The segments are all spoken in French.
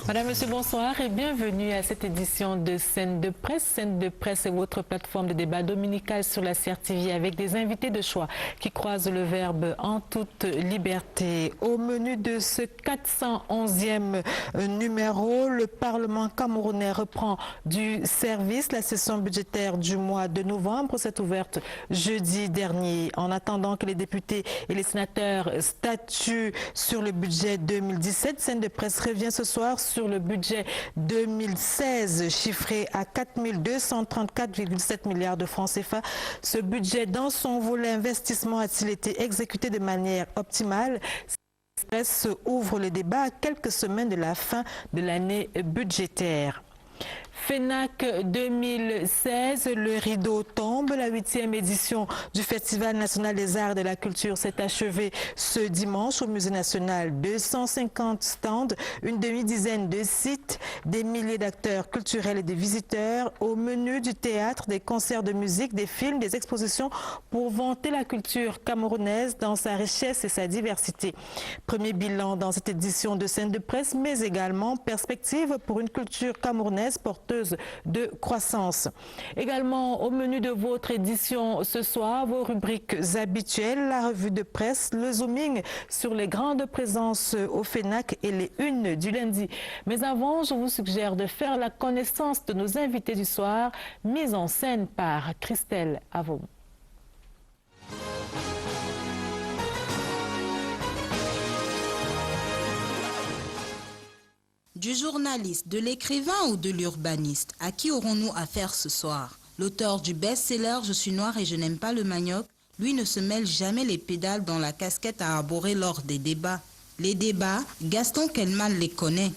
Madame, Monsieur, bonsoir et bienvenue à cette édition de Scène de Presse. Scène de Presse est votre plateforme de débat dominical sur la CRTV avec des invités de choix qui croisent le verbe en toute liberté. Au menu de ce 411e numéro, le Parlement camerounais reprend du service. La session budgétaire du mois de novembre s'est ouverte jeudi dernier. En attendant que les députés et les sénateurs statuent sur le budget 2017, Scène de Presse revient ce soir sur le budget 2016 chiffré à 4 234,7 milliards de francs CFA. Ce budget, dans son volet investissement, a-t-il été exécuté de manière optimale? Presse ouvre le débat à quelques semaines de la fin de l'année budgétaire. FENAC 2016, le rideau tombe. La 8e édition du Festival national des arts et de la culture s'est achevée ce dimanche au Musée national. 250 stands, une demi-dizaine de sites, des milliers d'acteurs culturels et des visiteurs. Au menu du théâtre, des concerts de musique, des films, des expositions pour vanter la culture camerounaise dans sa richesse et sa diversité. Premier bilan dans cette édition de Scène de Presse, mais également perspective pour une culture camerounaise porteuse de croissance. Également au menu de votre édition ce soir, vos rubriques habituelles, la revue de presse, le zooming sur les grandes présences au FENAC et les unes du lundi. Mais avant, je vous suggère de faire la connaissance de nos invités du soir, mise en scène par Christelle Avon. Du journaliste, de l'écrivain ou de l'urbaniste, à qui aurons-nous affaire ce soir? L'auteur du best-seller « Je suis noir et je n'aime pas le manioc », lui ne se mêle jamais les pédales dans la casquette à arborer lors des débats. Les débats, Gaston Kelman les connaît.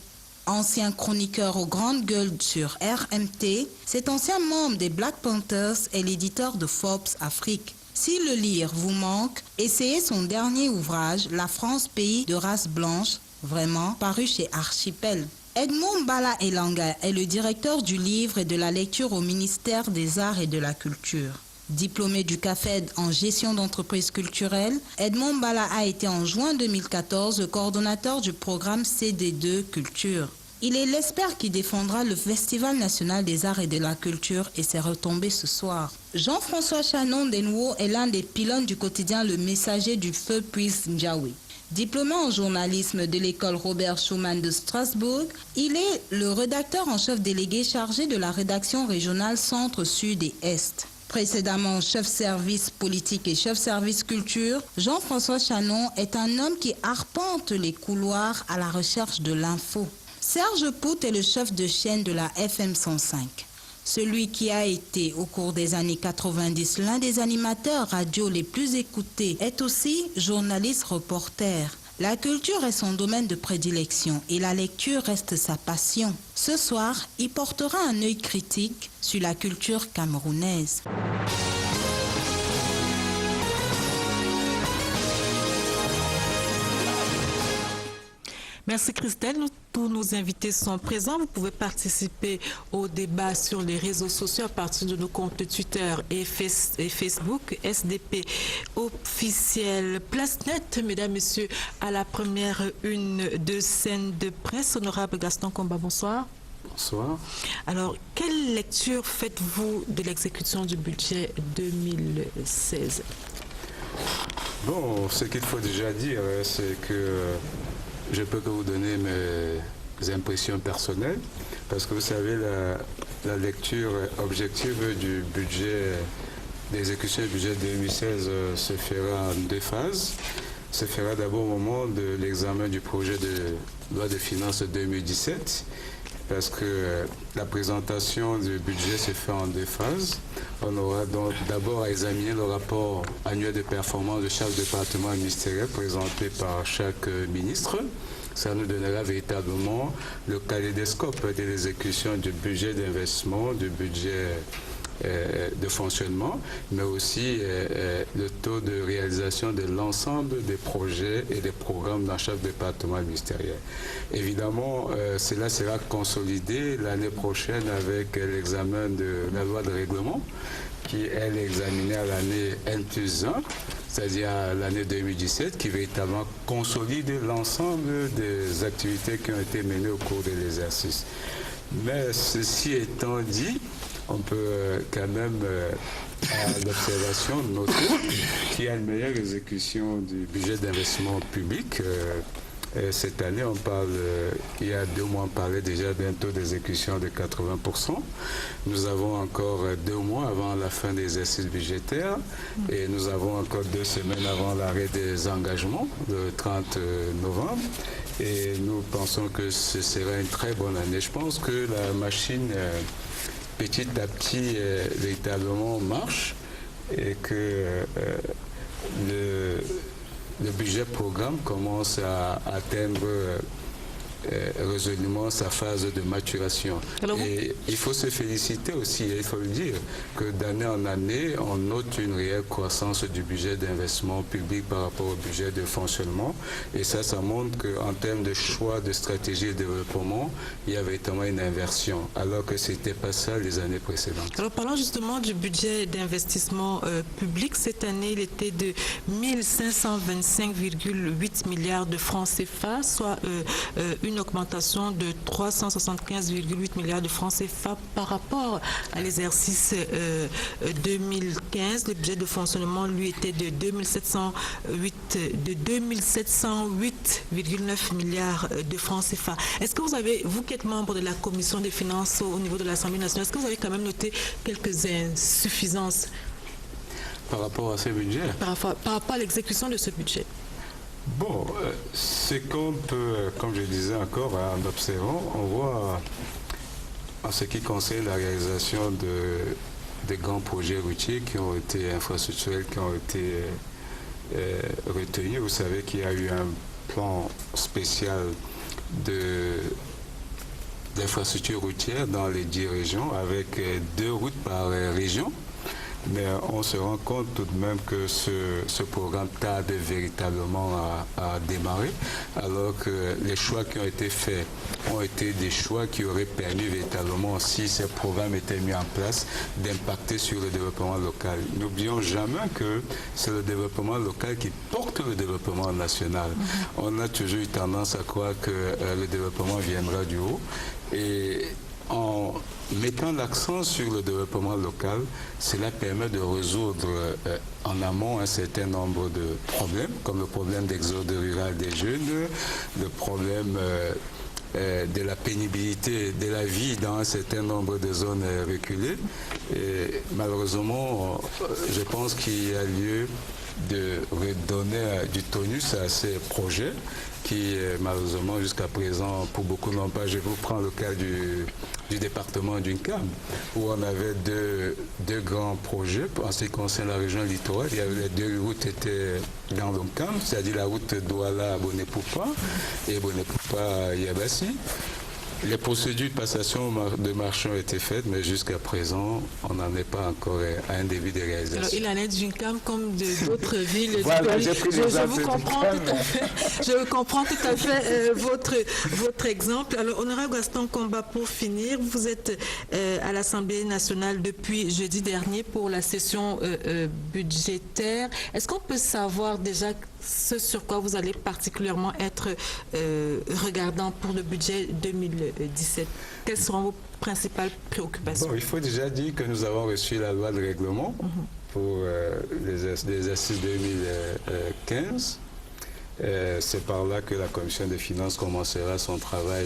Ancien chroniqueur aux grandes gueules sur RMT, cet ancien membre des Black Panthers est l'éditeur de Forbes Afrique. Si le lire vous manque, essayez son dernier ouvrage, La France, pays de race blanche, vraiment, paru chez Archipel. Edmond Bala Elanga est le directeur du livre et de la lecture au ministère des Arts et de la Culture. Diplômé du CAFED en gestion d'entreprises culturelles, Edmond Bala a été en juin 2014 le coordonnateur du programme CD2 Culture. Il est l'expert qui défendra le Festival national des arts et de la culture et ses retombées ce soir. Jean-François Chanon Denwo est l'un des pylônes du quotidien Le Messager du Feu Puisse Ndiaoui. Diplômé en journalisme de l'école Robert Schuman de Strasbourg, il est le rédacteur en chef délégué chargé de la rédaction régionale Centre, Sud et Est. Précédemment chef service politique et chef service culture, Jean-François Chanon est un homme qui arpente les couloirs à la recherche de l'info. Serge Pout est le chef de chaîne de la FM 105. Celui qui a été, au cours des années 90, l'un des animateurs radio les plus écoutés, est aussi journaliste-reporter. La culture est son domaine de prédilection et la lecture reste sa passion. Ce soir, il portera un œil critique sur la culture camerounaise. Merci Christelle. Tous nos invités sont présents. Vous pouvez participer au débat sur les réseaux sociaux à partir de nos comptes Twitter et Facebook, SDP officiel. Place nette, mesdames, messieurs, à la première une de Scène de Presse. Honorable Gaston Comba, bonsoir. Bonsoir. Alors, quelle lecture faites-vous de l'exécution du budget 2016? Bon, ce qu'il faut déjà dire, c'est que je peux que vous donner mes impressions personnelles, parce que vous savez, la lecture objective du budget, d'exécution du budget 2016 se fera en deux phases. Se fera d'abord au moment de l'examen du projet de loi de finances 2017, parce que la présentation du budget se fait en deux phases. On aura donc d'abord à examiner le rapport annuel de performance de chaque département ministériel présenté par chaque ministre. Ça nous donnera véritablement le kaléidoscope de l'exécution du budget d'investissement, du budget de fonctionnement, mais aussi le taux de réalisation de l'ensemble des projets et des programmes dans chaque département ministériel. Évidemment, cela sera consolidé l'année prochaine avec l'examen de la loi de règlement qui, elle, est examinée à l'année N+1, c'est-à-dire à l'année 2017, qui véritablement consolide l'ensemble des activités qui ont été menées au cours de l'exercice. Mais ceci étant dit, on peut quand même, à l'observation, noter qu'il y a une meilleure exécution du budget d'investissement public. Cette année, on parle, il y a 2 mois, on parlait déjà d'un taux d'exécution de 80%. Nous avons encore 2 mois avant la fin des exercices budgétaires et nous avons encore 2 semaines avant l'arrêt des engagements, le 30 novembre. Et nous pensons que ce sera une très bonne année. Je pense que la machine, petit à petit, véritablement marche et que le budget programme commence à atteindre résolument sa phase de maturation. Et il faut se féliciter aussi, il faut le dire, que d'année en année, on note une réelle croissance du budget d'investissement public par rapport au budget de fonctionnement. Et ça montre qu'en termes de choix de stratégie et de développement, il y avait vraiment une inversion, alors que ce n'était pas ça les années précédentes. Alors parlons justement du budget d'investissement public. Cette année, il était de 1525,8 milliards de francs CFA, soit une augmentation de 375,8 milliards de francs CFA par rapport à l'exercice 2015. Le budget de fonctionnement, lui, était de 2708,9 milliards de francs CFA. Est-ce que vous avez, vous qui êtes membre de la commission des finances au niveau de l'Assemblée nationale, est-ce que vous avez quand même noté quelques insuffisances par rapport à ce budget? Par rapport à l'exécution de ce budget? Bon, c'est qu'on peut, comme je disais encore, en observant, on voit en ce qui concerne la réalisation de grands projets routiers qui ont été infrastructurels, qui ont été retenus. Vous savez qu'il y a eu un plan spécial d'infrastructures routières dans les 10 régions avec 2 routes par région. Mais on se rend compte tout de même que ce programme tarde véritablement à démarrer, alors que les choix qui ont été faits ont été des choix qui auraient permis véritablement, si ces programmes étaient mis en place, d'impacter sur le développement local. N'oublions jamais que c'est le développement local qui porte le développement national. On a toujours eu tendance à croire que le développement viendra du haut. Et en mettant l'accent sur le développement local, cela permet de résoudre en amont un certain nombre de problèmes, comme le problème d'exode rural des jeunes, le problème de la pénibilité de la vie dans un certain nombre de zones reculées. Et malheureusement, je pense qu'il y a lieu de redonner du tonus à ces projets qui, malheureusement, jusqu'à présent, pour beaucoup n'ont pas. Je vous prends le cas du département d'Uncam, où on avait deux grands projets. En ce qui concerne la région littorale, il y avait les 2 routes étaient dans l'Uncam, c'est-à-dire la route Douala à Bonepoupa et Bonepoupa à Yabassi. Les procédures de passation de marché ont été faites, mais jusqu'à présent, on n'en est pas encore à un début de réalisation. Alors, il en est d'Uncam comme d'autres villes. Voilà, je comprends tout à fait votre exemple. Alors, Honorable Gaston Komba, pour finir, vous êtes à l'Assemblée nationale depuis jeudi dernier pour la session budgétaire. Est-ce qu'on peut savoir déjà ce sur quoi vous allez particulièrement être regardant pour le budget 2017? Quelles seront vos principales préoccupations? Bon, il faut déjà dire que nous avons reçu la loi de règlement pour les exercices 2015. C'est par là que la commission des finances commencera son travail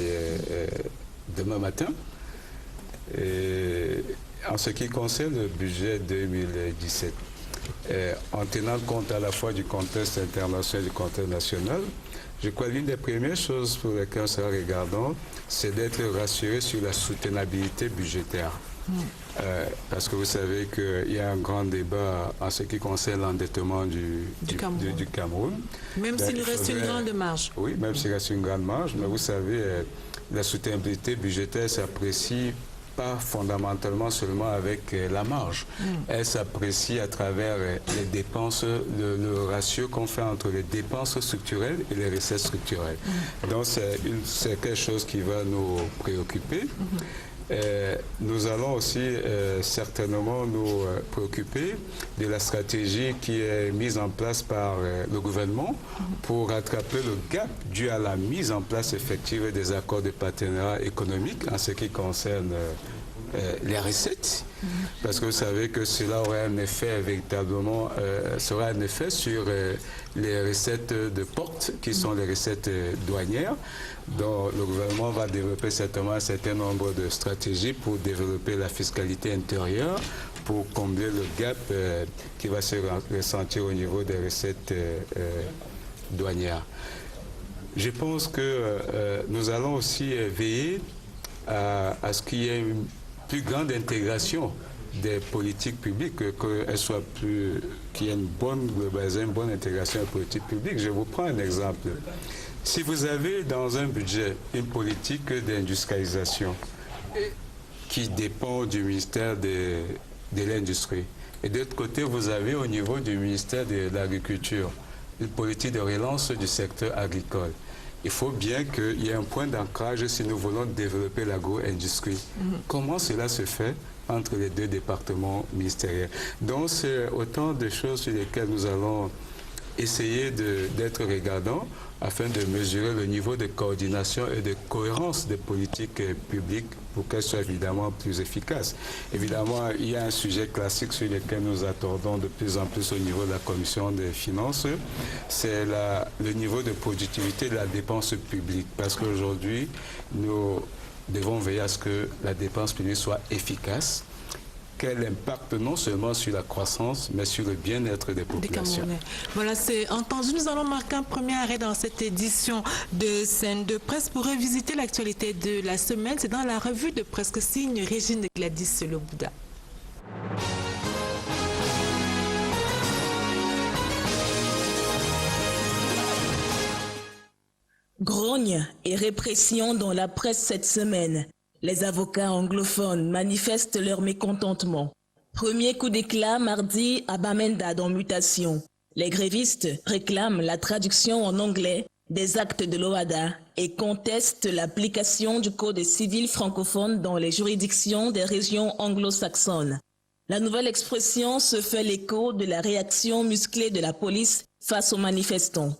demain matin. Et en ce qui concerne le budget 2017, en tenant compte à la fois du contexte international et du contexte national, je crois que l'une des premières choses pour lesquelles on sera regardant, c'est d'être rassuré sur la soutenabilité budgétaire. Parce que vous savez qu'il y a un grand débat en ce qui concerne l'endettement du Cameroun. Même s'il reste une grande marge. Oui, même s'il reste une grande marge, mais vous savez, la soutenabilité budgétaire s'apprécie pas fondamentalement seulement avec la marge. Elle s'apprécie à travers les dépenses, le ratio qu'on fait entre les dépenses structurelles et les recettes structurelles. Donc c'est quelque chose qui va nous préoccuper. Nous allons aussi certainement nous préoccuper de la stratégie qui est mise en place par le gouvernement pour rattraper le gap dû à la mise en place effective des accords de partenariat économique en ce qui concerne les recettes, parce que vous savez que cela aurait un effet véritablement, sera un effet sur les recettes de porte, qui sont les recettes douanières, dont le gouvernement va développer certainement un certain nombre de stratégies pour développer la fiscalité intérieure, pour combler le gap qui va se ressentir au niveau des recettes douanières. Je pense que nous allons aussi veiller à ce qu'il y ait une plus grande intégration des politiques publiques, qu'elle soit plus, qu'il y ait une bonne globalisation, une bonne intégration des politiques publiques. Je vous prends un exemple. Si vous avez dans un budget une politique d'industrialisation qui dépend du ministère de l'Industrie, et de l'autre côté, vous avez au niveau du ministère de l'Agriculture une politique de relance du secteur agricole, il faut bien qu'il y ait un point d'ancrage si nous voulons développer l'agro-industrie. Comment cela se fait entre les deux départements ministériels? Donc c'est autant de choses sur lesquelles nous allons essayer d'être regardants afin de mesurer le niveau de coordination et de cohérence des politiques publiques pour qu'elles soient évidemment plus efficaces. Évidemment, il y a un sujet classique sur lequel nous attendons de plus en plus au niveau de la Commission des finances, c'est le niveau de productivité de la dépense publique. Parce qu'aujourd'hui, nous devons veiller à ce que la dépense publique soit efficace, qu'elle impacte non seulement sur la croissance, mais sur le bien-être des populations. Voilà, c'est entendu. Nous allons marquer un premier arrêt dans cette édition de Scène de Presse pour revisiter l'actualité de la semaine. C'est dans la revue de presse que signe Régine Gladys Le Bouddha. Grogne et répression dans la presse cette semaine. Les avocats anglophones manifestent leur mécontentement. Premier coup d'éclat mardi à Bamenda dans Mutation. Les grévistes réclament la traduction en anglais des actes de l'OHADA et contestent l'application du Code civil francophone dans les juridictions des régions anglo-saxonnes. La nouvelle expression se fait l'écho de la réaction musclée de la police face aux manifestants.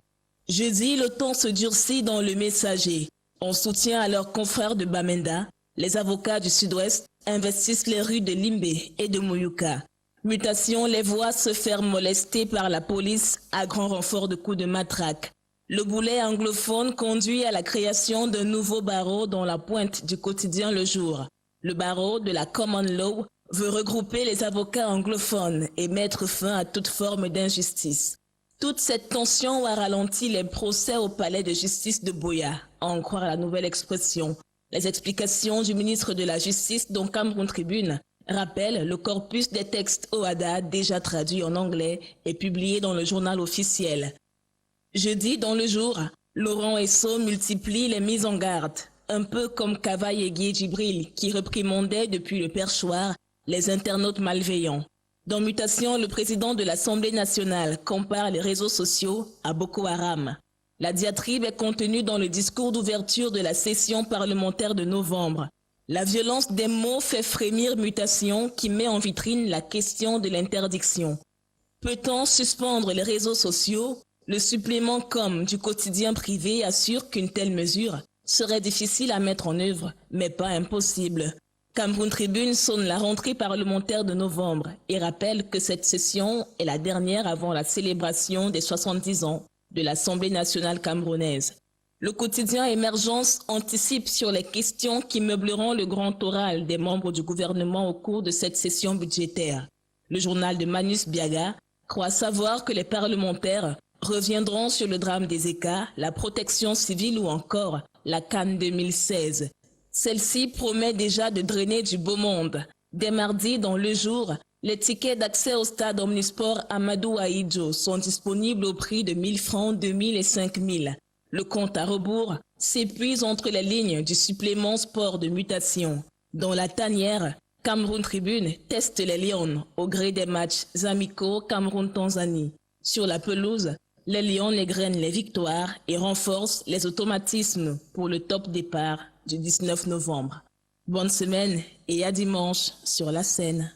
Jeudi, le ton se durcit dans le Messager. En soutien à leurs confrères de Bamenda, les avocats du Sud-Ouest investissent les rues de Limbé et de Mouyouka. Mutation, les voix se faire molester par la police à grand renfort de coups de matraque. Le boulet anglophone conduit à la création d'un nouveau barreau dans la pointe du quotidien Le Jour. Le barreau de la Common Law veut regrouper les avocats anglophones et mettre fin à toute forme d'injustice. Toute cette tension a ralenti les procès au palais de justice de Buea, à en croire la nouvelle expression. Les explications du ministre de la Justice, dont Cameroun Tribune, rappellent le corpus des textes OHADA déjà traduits en anglais et publiés dans le journal officiel. Jeudi, dans Le Jour, Laurent Esso multiplie les mises en garde, un peu comme Kavaï et Guy Djibril, qui réprimandait depuis le perchoir les internautes malveillants. Dans Mutation, le président de l'Assemblée nationale compare les réseaux sociaux à Boko Haram. La diatribe est contenue dans le discours d'ouverture de la session parlementaire de novembre. La violence des mots fait frémir Mutation qui met en vitrine la question de l'interdiction. Peut-on suspendre les réseaux sociaux? Le supplément Com du quotidien privé assure qu'une telle mesure serait difficile à mettre en œuvre, mais pas impossible. Cameroun Tribune sonne la rentrée parlementaire de novembre et rappelle que cette session est la dernière avant la célébration des 70 ans de l'Assemblée nationale camerounaise. Le quotidien Émergence anticipe sur les questions qui meubleront le grand oral des membres du gouvernement au cours de cette session budgétaire. Le journal de Manus Biaga croit savoir que les parlementaires reviendront sur le drame des ECA, la protection civile ou encore la CAN 2016. Celle-ci promet déjà de drainer du beau monde. Dès mardi, dans Le Jour, les tickets d'accès au stade Omnisport Amadou Ahidjo sont disponibles au prix de 1000 francs, 2000 et 5000. Le compte à rebours s'épuise entre les lignes du supplément sport de Mutation. Dans la tanière, Cameroun Tribune teste les Lions au gré des matchs amicaux Cameroun-Tanzanie. Sur la pelouse, les Lions égrènent les victoires et renforcent les automatismes pour le top départ du 19 novembre. Bonne semaine et à dimanche sur la scène.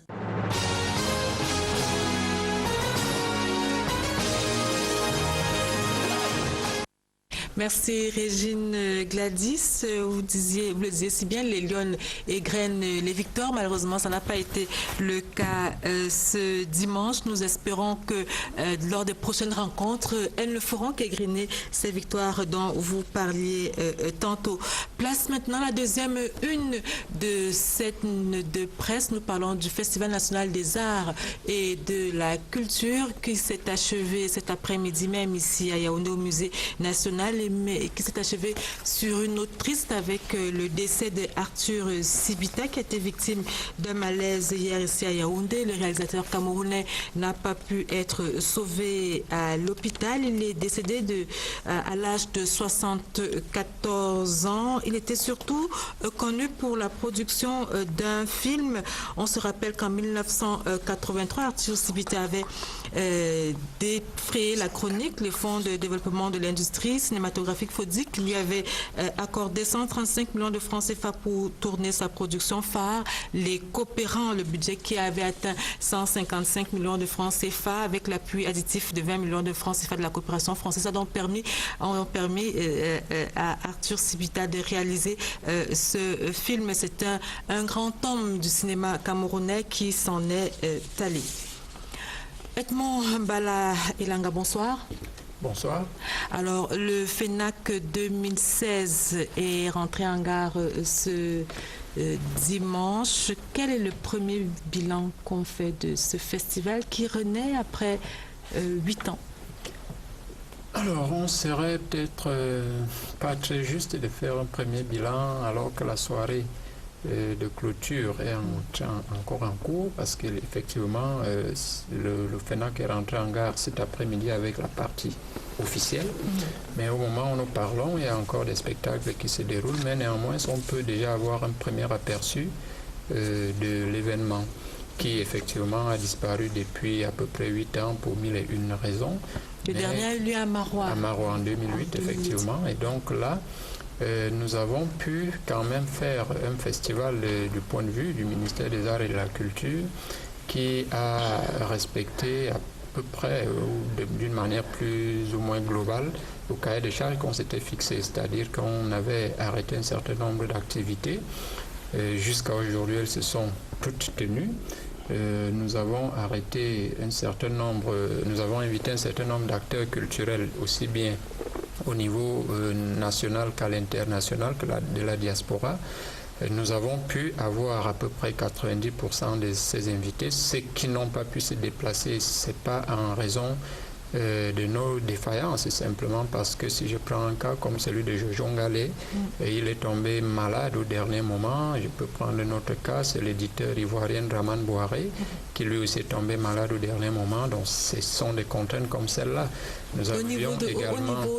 Merci Régine Gladys. Vous le disiez si bien, les Lionnes égrènent les victoires. Malheureusement, ça n'a pas été le cas ce dimanche. Nous espérons que lors des prochaines rencontres, elles ne feront qu'égrainer ces victoires dont vous parliez tantôt. Place maintenant à la deuxième une de cette de presse. Nous parlons du Festival national des arts et de la culture qui s'est achevé cet après-midi même ici à Yaoundé au Musée national, mais qui s'est achevé sur une note triste avec le décès d'Arthur Sibita qui a été victime d'un malaise hier ici à Yaoundé. Le réalisateur camerounais n'a pas pu être sauvé à l'hôpital. Il est décédé à l'âge de 74 ans. Il était surtout connu pour la production d'un film. On se rappelle qu'en 1983, Arthur Sibita avait défrayé la chronique, les fonds de développement de l'industrie cinématographique FODIC lui avait accordé 135 millions de francs CFA pour tourner sa production phare, Les Coopérants, le budget qui avait atteint 155 millions de francs CFA avec l'appui additif de 20 millions de francs CFA de la coopération française. Ça a donc permis à Arthur Sibita de réaliser ce film. C'est un grand homme du cinéma camerounais qui s'en est allé. Edmond Bala Elanga, bonsoir. Bonsoir. Alors, le FENAC 2016 est rentré en gare ce dimanche. Quel est le premier bilan qu'on fait de ce festival qui renaît après 8 ans? Alors, on serait peut-être pas très juste de faire un premier bilan alors que la soirée de clôture est encore en cours, parce qu'effectivement le FENAC est rentré en gare cet après-midi avec la partie officielle, mais au moment où nous parlons, il y a encore des spectacles qui se déroulent, mais néanmoins on peut déjà avoir un premier aperçu de l'événement qui effectivement a disparu depuis à peu près 8 ans pour 1001 raisons. Le dernier a eu lieu à Marois. À Marois en 2008, effectivement, et donc là nous avons pu quand même faire un festival du point de vue du ministère des Arts et de la Culture qui a respecté à peu près, d'une manière plus ou moins globale, le cahier des charges qu'on s'était fixé, c'est-à-dire qu'on avait arrêté un certain nombre d'activités. Jusqu'à aujourd'hui, elles se sont toutes tenues. Nous avons arrêté nous avons invité un certain nombre d'acteurs culturels, aussi bien au niveau national qu'à l'international, que de la diaspora. Nous avons pu avoir à peu près 90% de ces invités. Ceux qui n'ont pas pu se déplacer, ce n'est pas en raison de nos défaillances, c'est simplement parce que si je prends un cas comme celui de Jojo Ngalé, il est tombé malade au dernier moment. Je peux prendre un autre cas, c'est l'éditeur ivoirien Draman Bouaré, qui lui aussi est tombé malade au dernier moment. Donc ce sont des contraintes comme celle-là. Au niveau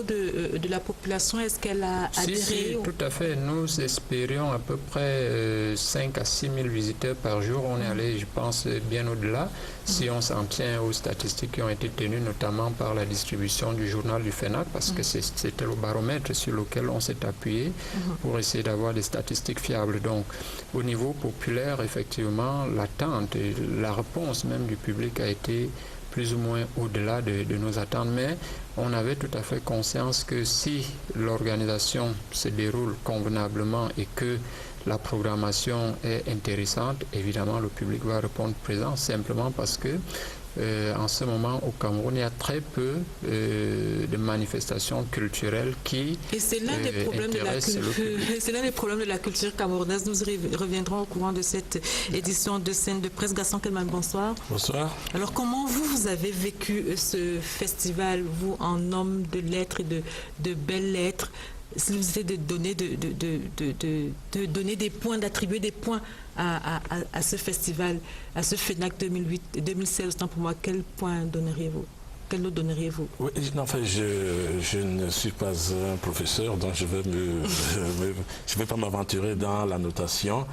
de la population, est-ce qu'elle a adhéré? Si, tout à fait. Nous espérions à peu près 5 à 6 000 visiteurs par jour. On est allé, je pense, bien au-delà, si on s'en tient aux statistiques qui ont été tenues, notamment par la distribution du journal du FENAC, parce que c'était le baromètre sur lequel on s'est appuyé pour essayer d'avoir des statistiques fiables. Donc, au niveau populaire, effectivement, l'attente et la réponse même du public a été plus ou moins au-delà de nos attentes, mais on avait tout à fait conscience que si l'organisation se déroule convenablement et que la programmation est intéressante, évidemment le public va répondre présent, simplement parce que en ce moment au Cameroun, il y a très peu de manifestations culturelles qui et c'est l'un des problèmes de la culture camerounaise. Nous reviendrons au courant de cette édition de Scène de presse. Gaston Kelman, bonsoir. Bonsoir. Alors, comment vous avez vécu ce festival, vous, en homme de lettres et de belles lettres? Si vous essayez de donner des points, d'attribuer des points à ce festival, à ce FENAC 2016, autant pour moi, quel point donneriez-vous? Quel note donneriez-vous? Oui, enfin, je ne suis pas un professeur, donc je vais pas m'aventurer dans la notation.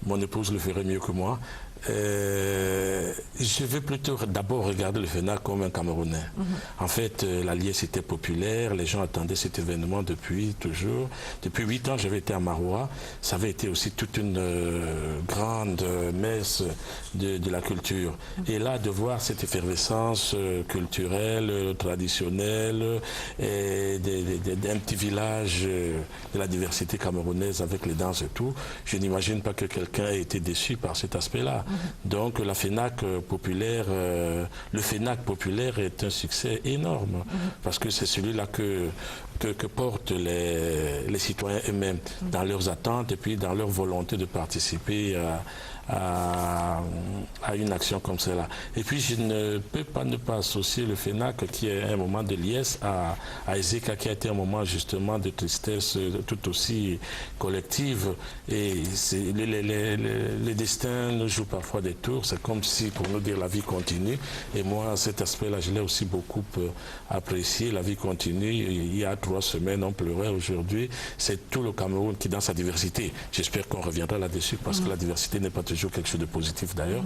Mon épouse le ferait mieux que moi. Je vais plutôt d'abord regarder le FENAC comme un Camerounais. En fait, la liesse était populaire, les gens attendaient cet événement depuis toujours. Depuis 8 ans, j'avais été à Maroua. Ça avait été aussi toute une grande messe de la culture. Et là, de voir cette effervescence culturelle, traditionnelle, d'un petit village de la diversité camerounaise avec les danses et tout, je n'imagine pas que quelqu'un ait été déçu par cet aspect-là. Donc la FENAC populaire, le FENAC populaire est un succès énorme parce que c'est celui-là que portent les citoyens eux-mêmes dans leurs attentes et puis dans leur volonté de participer à une action comme celle-là. Et puis je ne peux pas ne pas associer le FENAC qui est un moment de liesse à Ezeka qui a été un moment justement de tristesse tout aussi collective. Et les destins nous jouent parfois des tours. C'est comme si pour nous dire la vie continue. Et moi cet aspect-là je l'ai aussi beaucoup apprécié. La vie continue. Il y a 3 semaines on pleurait. Aujourd'hui c'est tout le Cameroun qui dans sa diversité. J'espère qu'on reviendra là-dessus parce que la diversité n'est pas toujours quelque chose de positif d'ailleurs,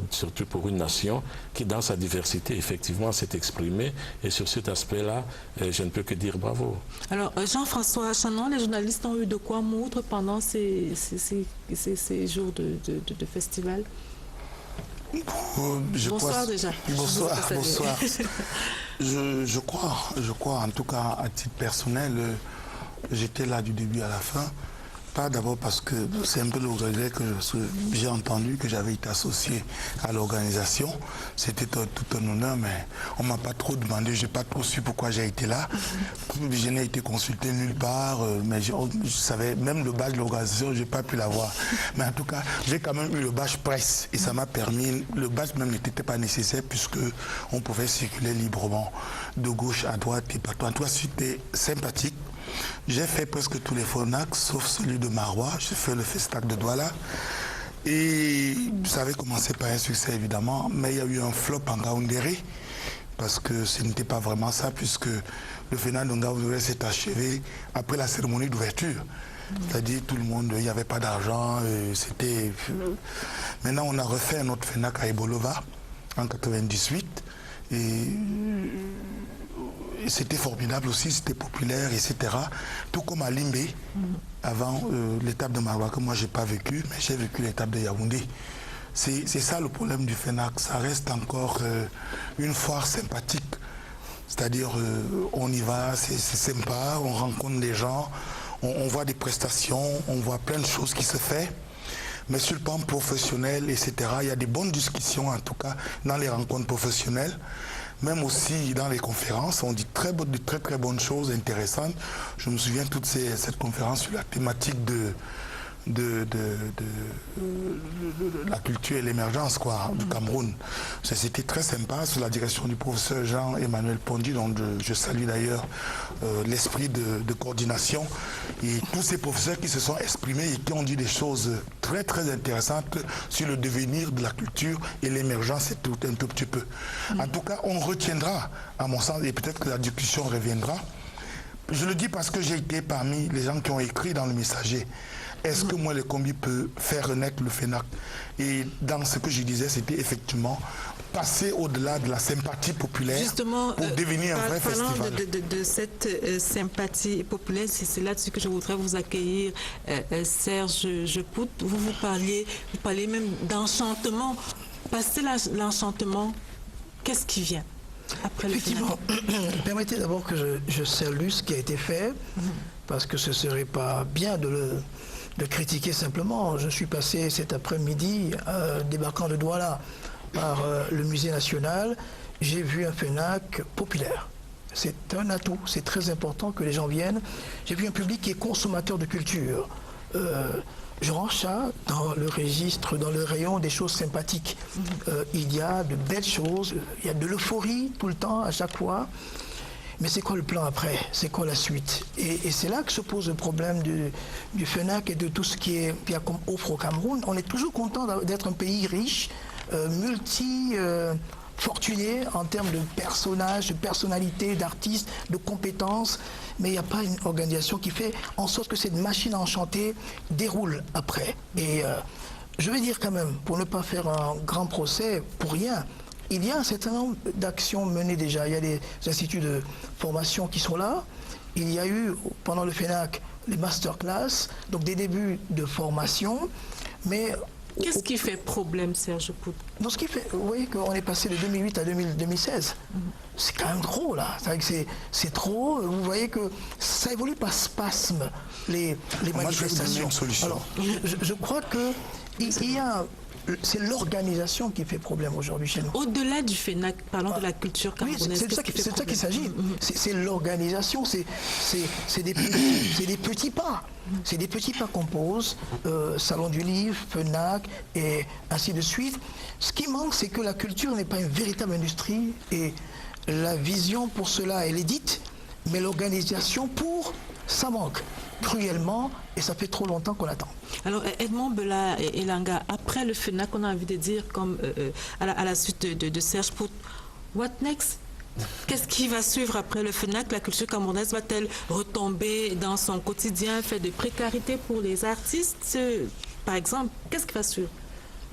surtout pour une nation qui dans sa diversité effectivement s'est exprimée et sur cet aspect-là, je ne peux que dire bravo. Alors Jean-François Chanon, les journalistes ont eu de quoi moudre pendant ces jours de festival? Bonsoir déjà. Bonsoir. Je crois, en tout cas à titre personnel, j'étais là du début à la fin. Pas d'abord parce que c'est un peu le regret que j'ai entendu que j'avais été associé à l'organisation. C'était tout un honneur, mais on ne m'a pas trop demandé, je n'ai pas trop su pourquoi j'ai été là. Je n'ai été consulté nulle part, mais je savais, même le badge de l'organisation, je n'ai pas pu l'avoir. Mais en tout cas, j'ai quand même eu le badge presse et ça m'a permis, le badge même n'était pas nécessaire puisque on pouvait circuler librement de gauche à droite et partout. En tout cas, c'était sympathique. J'ai fait presque tous les FONAC, sauf celui de Maroua. J'ai fait le Festac de Douala. Et ça avait commencé par un succès, évidemment, mais il y a eu un flop en Ngaoundéré, parce que ce n'était pas vraiment ça, puisque le FENAC de Ngaoundéré s'est achevé après la cérémonie d'ouverture. C'est-à-dire, tout le monde, il n'y avait pas d'argent, c'était... Maintenant, on a refait un autre FENAC à Ebolova, en 98, et c'était formidable aussi, c'était populaire, etc. Tout comme à Limbé, avant l'étape de Maroua, que moi je n'ai pas vécu, mais j'ai vécu l'étape de Yaoundé. C'est ça le problème du FENAC, ça reste encore une foire sympathique. C'est-à-dire, on y va, c'est sympa, on rencontre des gens, on voit des prestations, on voit plein de choses qui se font. Mais sur le plan professionnel, etc., il y a des bonnes discussions, en tout cas, dans les rencontres professionnelles. Même aussi dans les conférences, on dit de très bonnes choses intéressantes. Je me souviens de cette conférence sur la thématique de la culture et l'émergence du Cameroun. C'était très sympa sous la direction du professeur Jean-Emmanuel Pondy, dont je salue d'ailleurs l'esprit de coordination. Et tous ces professeurs qui se sont exprimés et qui ont dit des choses très intéressantes sur le devenir de la culture et l'émergence et tout un tout petit peu. En tout cas, on retiendra, à mon sens, et peut-être que la discussion reviendra. Je le dis parce que j'ai été parmi les gens qui ont écrit dans le Messager. Est-ce que moi, le combi peut faire renaître le FENAC? Et dans ce que je disais, c'était effectivement passer au-delà de la sympathie populaire. Justement, pour devenir un vrai festival. De cette sympathie populaire, c'est là-dessus que je voudrais vous accueillir, Serge Jepout. Vous parliez même d'enchantement. Passer l'enchantement, qu'est-ce qui vient après le FENAC? Effectivement, permettez d'abord que je salue ce qui a été fait, parce que ce ne serait pas bien de critiquer simplement. Je suis passé cet après-midi, débarquant de Douala par le musée national, j'ai vu un FENAC populaire. C'est un atout, c'est très important que les gens viennent. J'ai vu un public qui est consommateur de culture. Je range ça dans le registre, dans le rayon des choses sympathiques. Il y a de belles choses, il y a de l'euphorie tout le temps, à chaque fois. Mais c'est quoi le plan après? C'est quoi la suite? Et c'est là que se pose le problème du FENAC et de tout ce qu'il y a comme offre au Cameroun. On est toujours content d'être un pays riche, fortuné en termes de personnages, de personnalités, d'artistes, de compétences. Mais il n'y a pas une organisation qui fait en sorte que cette machine enchantée déroule après. Et je vais dire quand même, pour ne pas faire un grand procès pour rien, il y a un certain nombre d'actions menées déjà. Il y a des instituts de formation qui sont là. Il y a eu, pendant le FENAC, les masterclass, donc des débuts de formation. Mais qu'est-ce qui fait problème, Serge Pout? Non, ce qui fait, vous voyez qu'on est passé de 2008 à 2016. C'est quand même trop, là. C'est trop. Vous voyez que ça évolue par spasme, les manifestations. Une solution. Alors, je crois que c'est l'organisation qui fait problème aujourd'hui chez nous. Au-delà du FENAC, parlons de la culture camerounaise. Oui, c'est de ça qu'il s'agit. C'est l'organisation, c'est des petits pas. C'est des petits pas qu'on pose, Salon du Livre, FENAC et ainsi de suite. Ce qui manque, c'est que la culture n'est pas une véritable industrie et la vision pour cela, elle est dite, mais l'organisation ça manque cruellement et ça fait trop longtemps qu'on attend. Alors Edmond Bela et Langa, après le FENAC, on a envie de dire, comme à la suite de Serge Pout, what next? Qu'est-ce qui va suivre après le FENAC? La culture camerounaise va-t-elle retomber dans son quotidien, fait de précarité pour les artistes, par exemple? Qu'est-ce qui va suivre?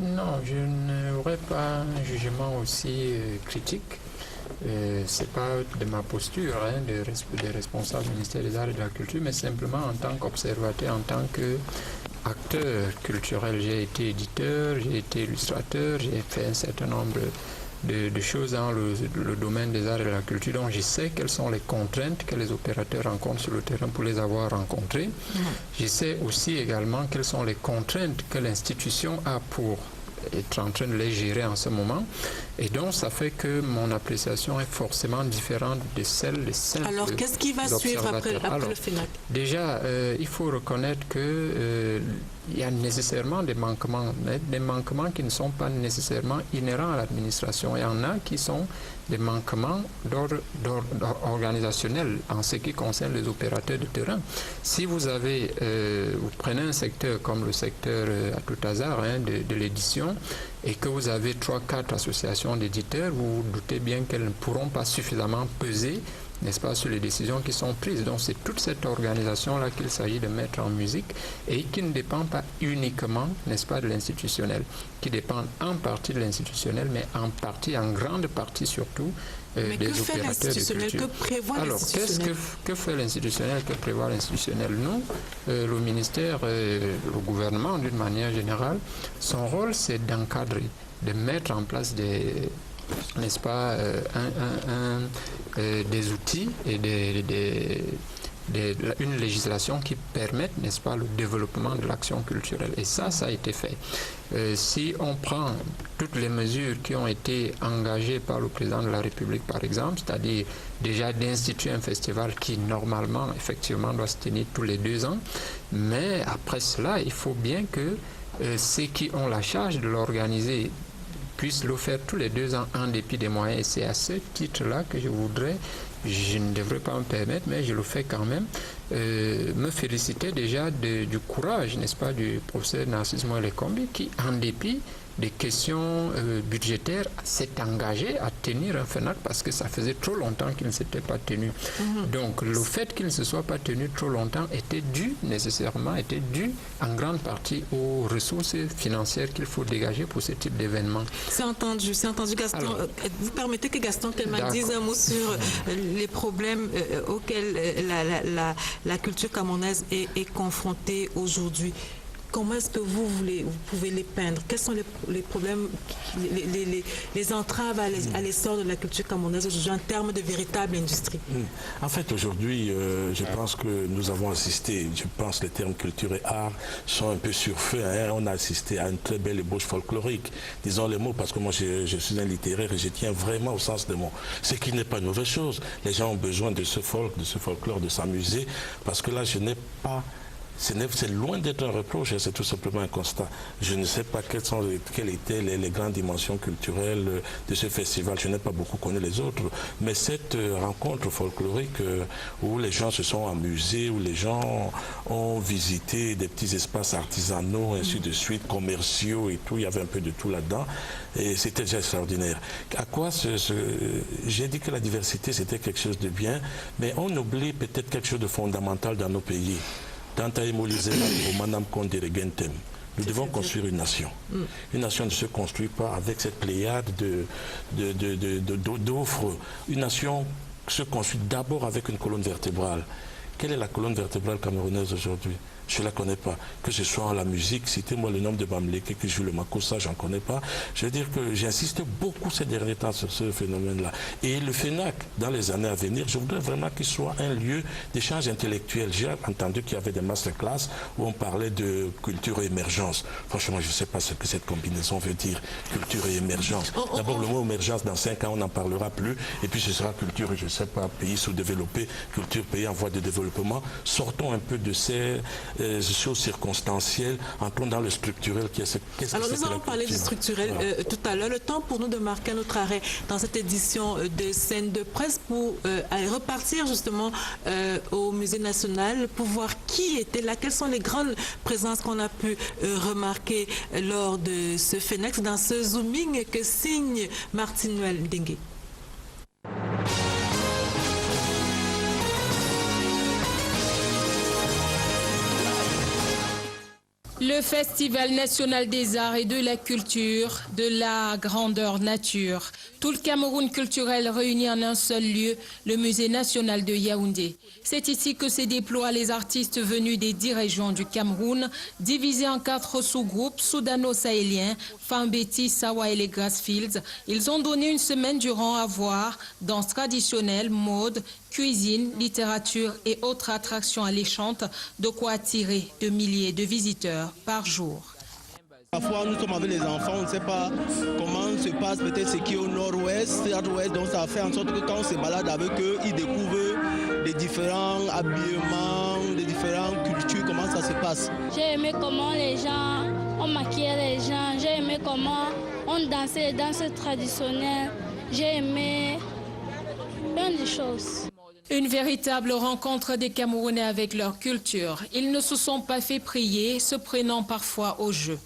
Non, je n'aurais pas un jugement aussi critique. C'est pas de ma posture de responsable du ministère des Arts et de la Culture, mais simplement en tant qu'observateur, en tant qu'acteur culturel. J'ai été éditeur, j'ai été illustrateur, j'ai fait un certain nombre de choses dans le domaine des arts et de la culture. Donc je sais quelles sont les contraintes que les opérateurs rencontrent sur le terrain pour les avoir rencontrées. Je sais aussi également quelles sont les contraintes que l'institution a pour être en train de les gérer en ce moment. Et donc, ça fait que mon appréciation est forcément différente de celle des simples. Alors, qu'est-ce qui va suivre après le FENAC? Déjà, il faut reconnaître que il y a nécessairement des manquements, mais des manquements qui ne sont pas nécessairement inhérents à l'administration. Il y en a qui sont des manquements d'ordre organisationnel en ce qui concerne les opérateurs de terrain. Si vous avez, vous prenez un secteur comme le secteur à tout hasard de l'édition, et que vous avez 3-4 associations d'éditeurs, vous vous doutez bien qu'elles ne pourront pas suffisamment peser, n'est-ce pas, sur les décisions qui sont prises. Donc c'est toute cette organisation-là qu'il s'agit de mettre en musique et qui ne dépend pas uniquement, n'est-ce pas, de l'institutionnel, qui dépend en partie de l'institutionnel, mais en partie, en grande partie surtout, des opérateurs de culture. Que prévoit l'institutionnel? Alors, que fait l'institutionnel, que prévoit l'institutionnel? Nous, le ministère, le gouvernement d'une manière générale, son rôle c'est d'encadrer, de mettre en place des, n'est-ce pas, des outils et une législation qui permette, n'est-ce pas, le développement de l'action culturelle. Et ça a été fait. Si on prend toutes les mesures qui ont été engagées par le président de la République, par exemple, c'est-à-dire déjà d'instituer un festival qui, normalement, effectivement, doit se tenir tous les 2 ans, mais après cela, il faut bien que ceux qui ont la charge de l'organiser puissent le faire tous les 2 ans en dépit des moyens. Et c'est à ce titre-là que je ne devrais pas me permettre, mais je le fais quand même, me féliciter déjà du courage, n'est-ce pas, du professeur Narcisse Moelle-Kombi qui, en dépit des questions budgétaires, s'est engagé à tenir un FENAC parce que ça faisait trop longtemps qu'il ne s'était pas tenu. Donc le fait qu'il ne se soit pas tenu trop longtemps était dû en grande partie aux ressources financières qu'il faut dégager pour ce type d'événement. C'est entendu, Gaston. Alors, vous permettez que Gaston Kelman dise un mot sur les problèmes auxquels la culture camerounaise est confrontée aujourd'hui. Comment est-ce que vous pouvez les peindre? Quels sont les problèmes, les entraves à l'essor de la culture camerounaise aujourd'hui en termes de véritable industrie? En fait, aujourd'hui, je pense que nous avons assisté, les termes culture et art sont un peu sur feu. On a assisté à une très belle ébauche folklorique. Disons les mots, parce que moi, je suis un littéraire et je tiens vraiment au sens des mots. Ce qui n'est pas une mauvaise chose. Les gens ont besoin de ce folklore, de s'amuser, parce que là, je n'ai pas... C'est loin d'être un reproche, c'est tout simplement un constat. Je ne sais pas quelles étaient les grandes dimensions culturelles de ce festival. Je n'ai pas beaucoup connu les autres, mais cette rencontre folklorique où les gens se sont amusés, où les gens ont visité des petits espaces artisanaux, ainsi de suite, commerciaux et tout, il y avait un peu de tout là-dedans, et c'était déjà extraordinaire. À quoi j'ai dit que la diversité c'était quelque chose de bien, mais on oublie peut-être quelque chose de fondamental dans nos pays. Nous devons construire une nation. Une nation ne se construit pas avec cette pléiade d'offres. Une nation se construit d'abord avec une colonne vertébrale. Quelle est la colonne vertébrale camerounaise aujourd'hui? Je ne la connais pas. Que ce soit en la musique, citez-moi le nom de Bamleke qui joue le makossa, je n'en connais pas. Je veux dire que j'insiste beaucoup ces derniers temps sur ce phénomène-là. Et le FENAC, dans les années à venir, je voudrais vraiment qu'il soit un lieu d'échange intellectuel. J'ai entendu qu'il y avait des masterclass où on parlait de culture et émergence. Franchement, je ne sais pas ce que cette combinaison veut dire, culture et émergence. D'abord, le mot émergence, dans 5 ans, on n'en parlera plus. Et puis, ce sera culture, je ne sais pas, pays sous-développé, culture, pays en voie de développement. Sortons un peu de ces choses circonstancielles, entrons dans le structurel qui est ce qu'est-ce que c'est. Alors nous allons parler du structurel tout à l'heure. Le temps pour nous de marquer notre arrêt dans cette édition de Scène de Presse pour aller repartir justement au Musée National pour voir qui était là, quelles sont les grandes présences qu'on a pu remarquer lors de ce FENAC, dans ce zooming que signe Martine-Noël Dengue. Le Festival national des arts et de la culture, de la grandeur nature. Tout le Cameroun culturel réuni en un seul lieu, le Musée national de Yaoundé. C'est ici que se déploient les artistes venus des 10 régions du Cameroun, divisés en 4 sous-groupes soudano-sahéliens, Fambeti, Sawa et les Grassfields. Ils ont donné une semaine durant à voir danse traditionnelle, mode, cuisine, littérature et autres attractions alléchantes, de quoi attirer de milliers de visiteurs par jour. Parfois, nous sommes avec les enfants, on ne sait pas comment se passe peut-être ce qui est au nord-ouest, donc ça fait en sorte que quand on se balade avec eux, ils découvrent les différents habillements, les différentes cultures, comment ça se passe. J'ai aimé comment les gens ont maquillé les gens, j'ai aimé comment on dansait les danses traditionnelles, j'ai aimé plein de choses. Une véritable rencontre des Camerounais avec leur culture. Ils ne se sont pas fait prier, se prenant parfois au jeu.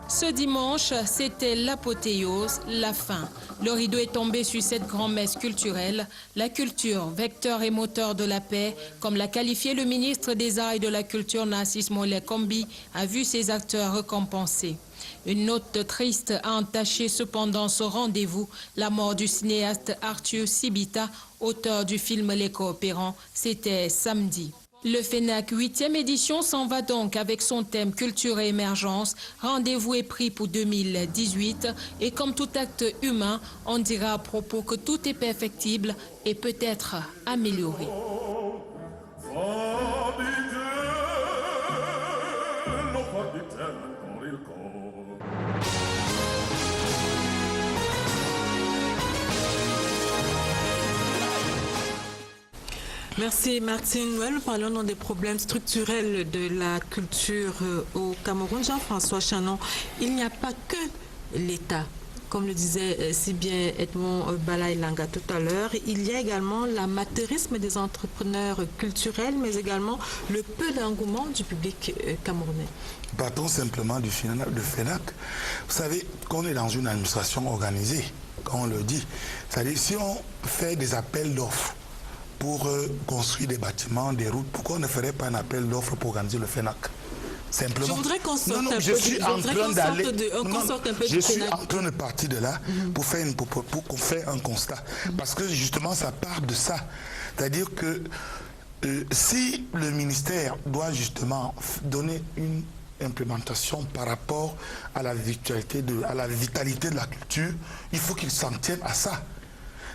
Ce dimanche, c'était l'apothéose, la fin. Le rideau est tombé sur cette grand-messe culturelle. La culture, vecteur et moteur de la paix, comme l'a qualifié le ministre des Arts et de la Culture, Narcisse Mollet Kombi, a vu ses acteurs récompensés. Une note triste a entaché cependant ce rendez-vous, la mort du cinéaste Arthur Sibita, auteur du film Les Coopérants. C'était samedi. Le FENAC 8e édition s'en va donc avec son thème Culture et émergence. Rendez-vous est pris pour 2018 et comme tout acte humain, on dira à propos que tout est perfectible et peut être amélioré. Merci Martine. Nous parlons des problèmes structurels de la culture au Cameroun. Jean-François Chanon, il n'y a pas que l'État. Comme le disait si bien Edmond Balaïlanga tout à l'heure, il y a également l'amateurisme des entrepreneurs culturels, mais également le peu d'engouement du public camerounais. Partons simplement du FENAC. Vous savez qu'on est dans une administration organisée, comme on le dit. C'est-à-dire si on fait des appels d'offres pour construire des bâtiments, des routes, pourquoi on ne ferait pas un appel d'offres pour organiser le FENAC? Simplement. Je voudrais qu'on sorte un peu je suis en train de partir de là pour qu'on fasse un constat. Parce que justement, ça part de ça. C'est-à-dire que si le ministère doit justement donner une implémentation par rapport à la vitalité de la culture, il faut qu'il s'en tienne à ça.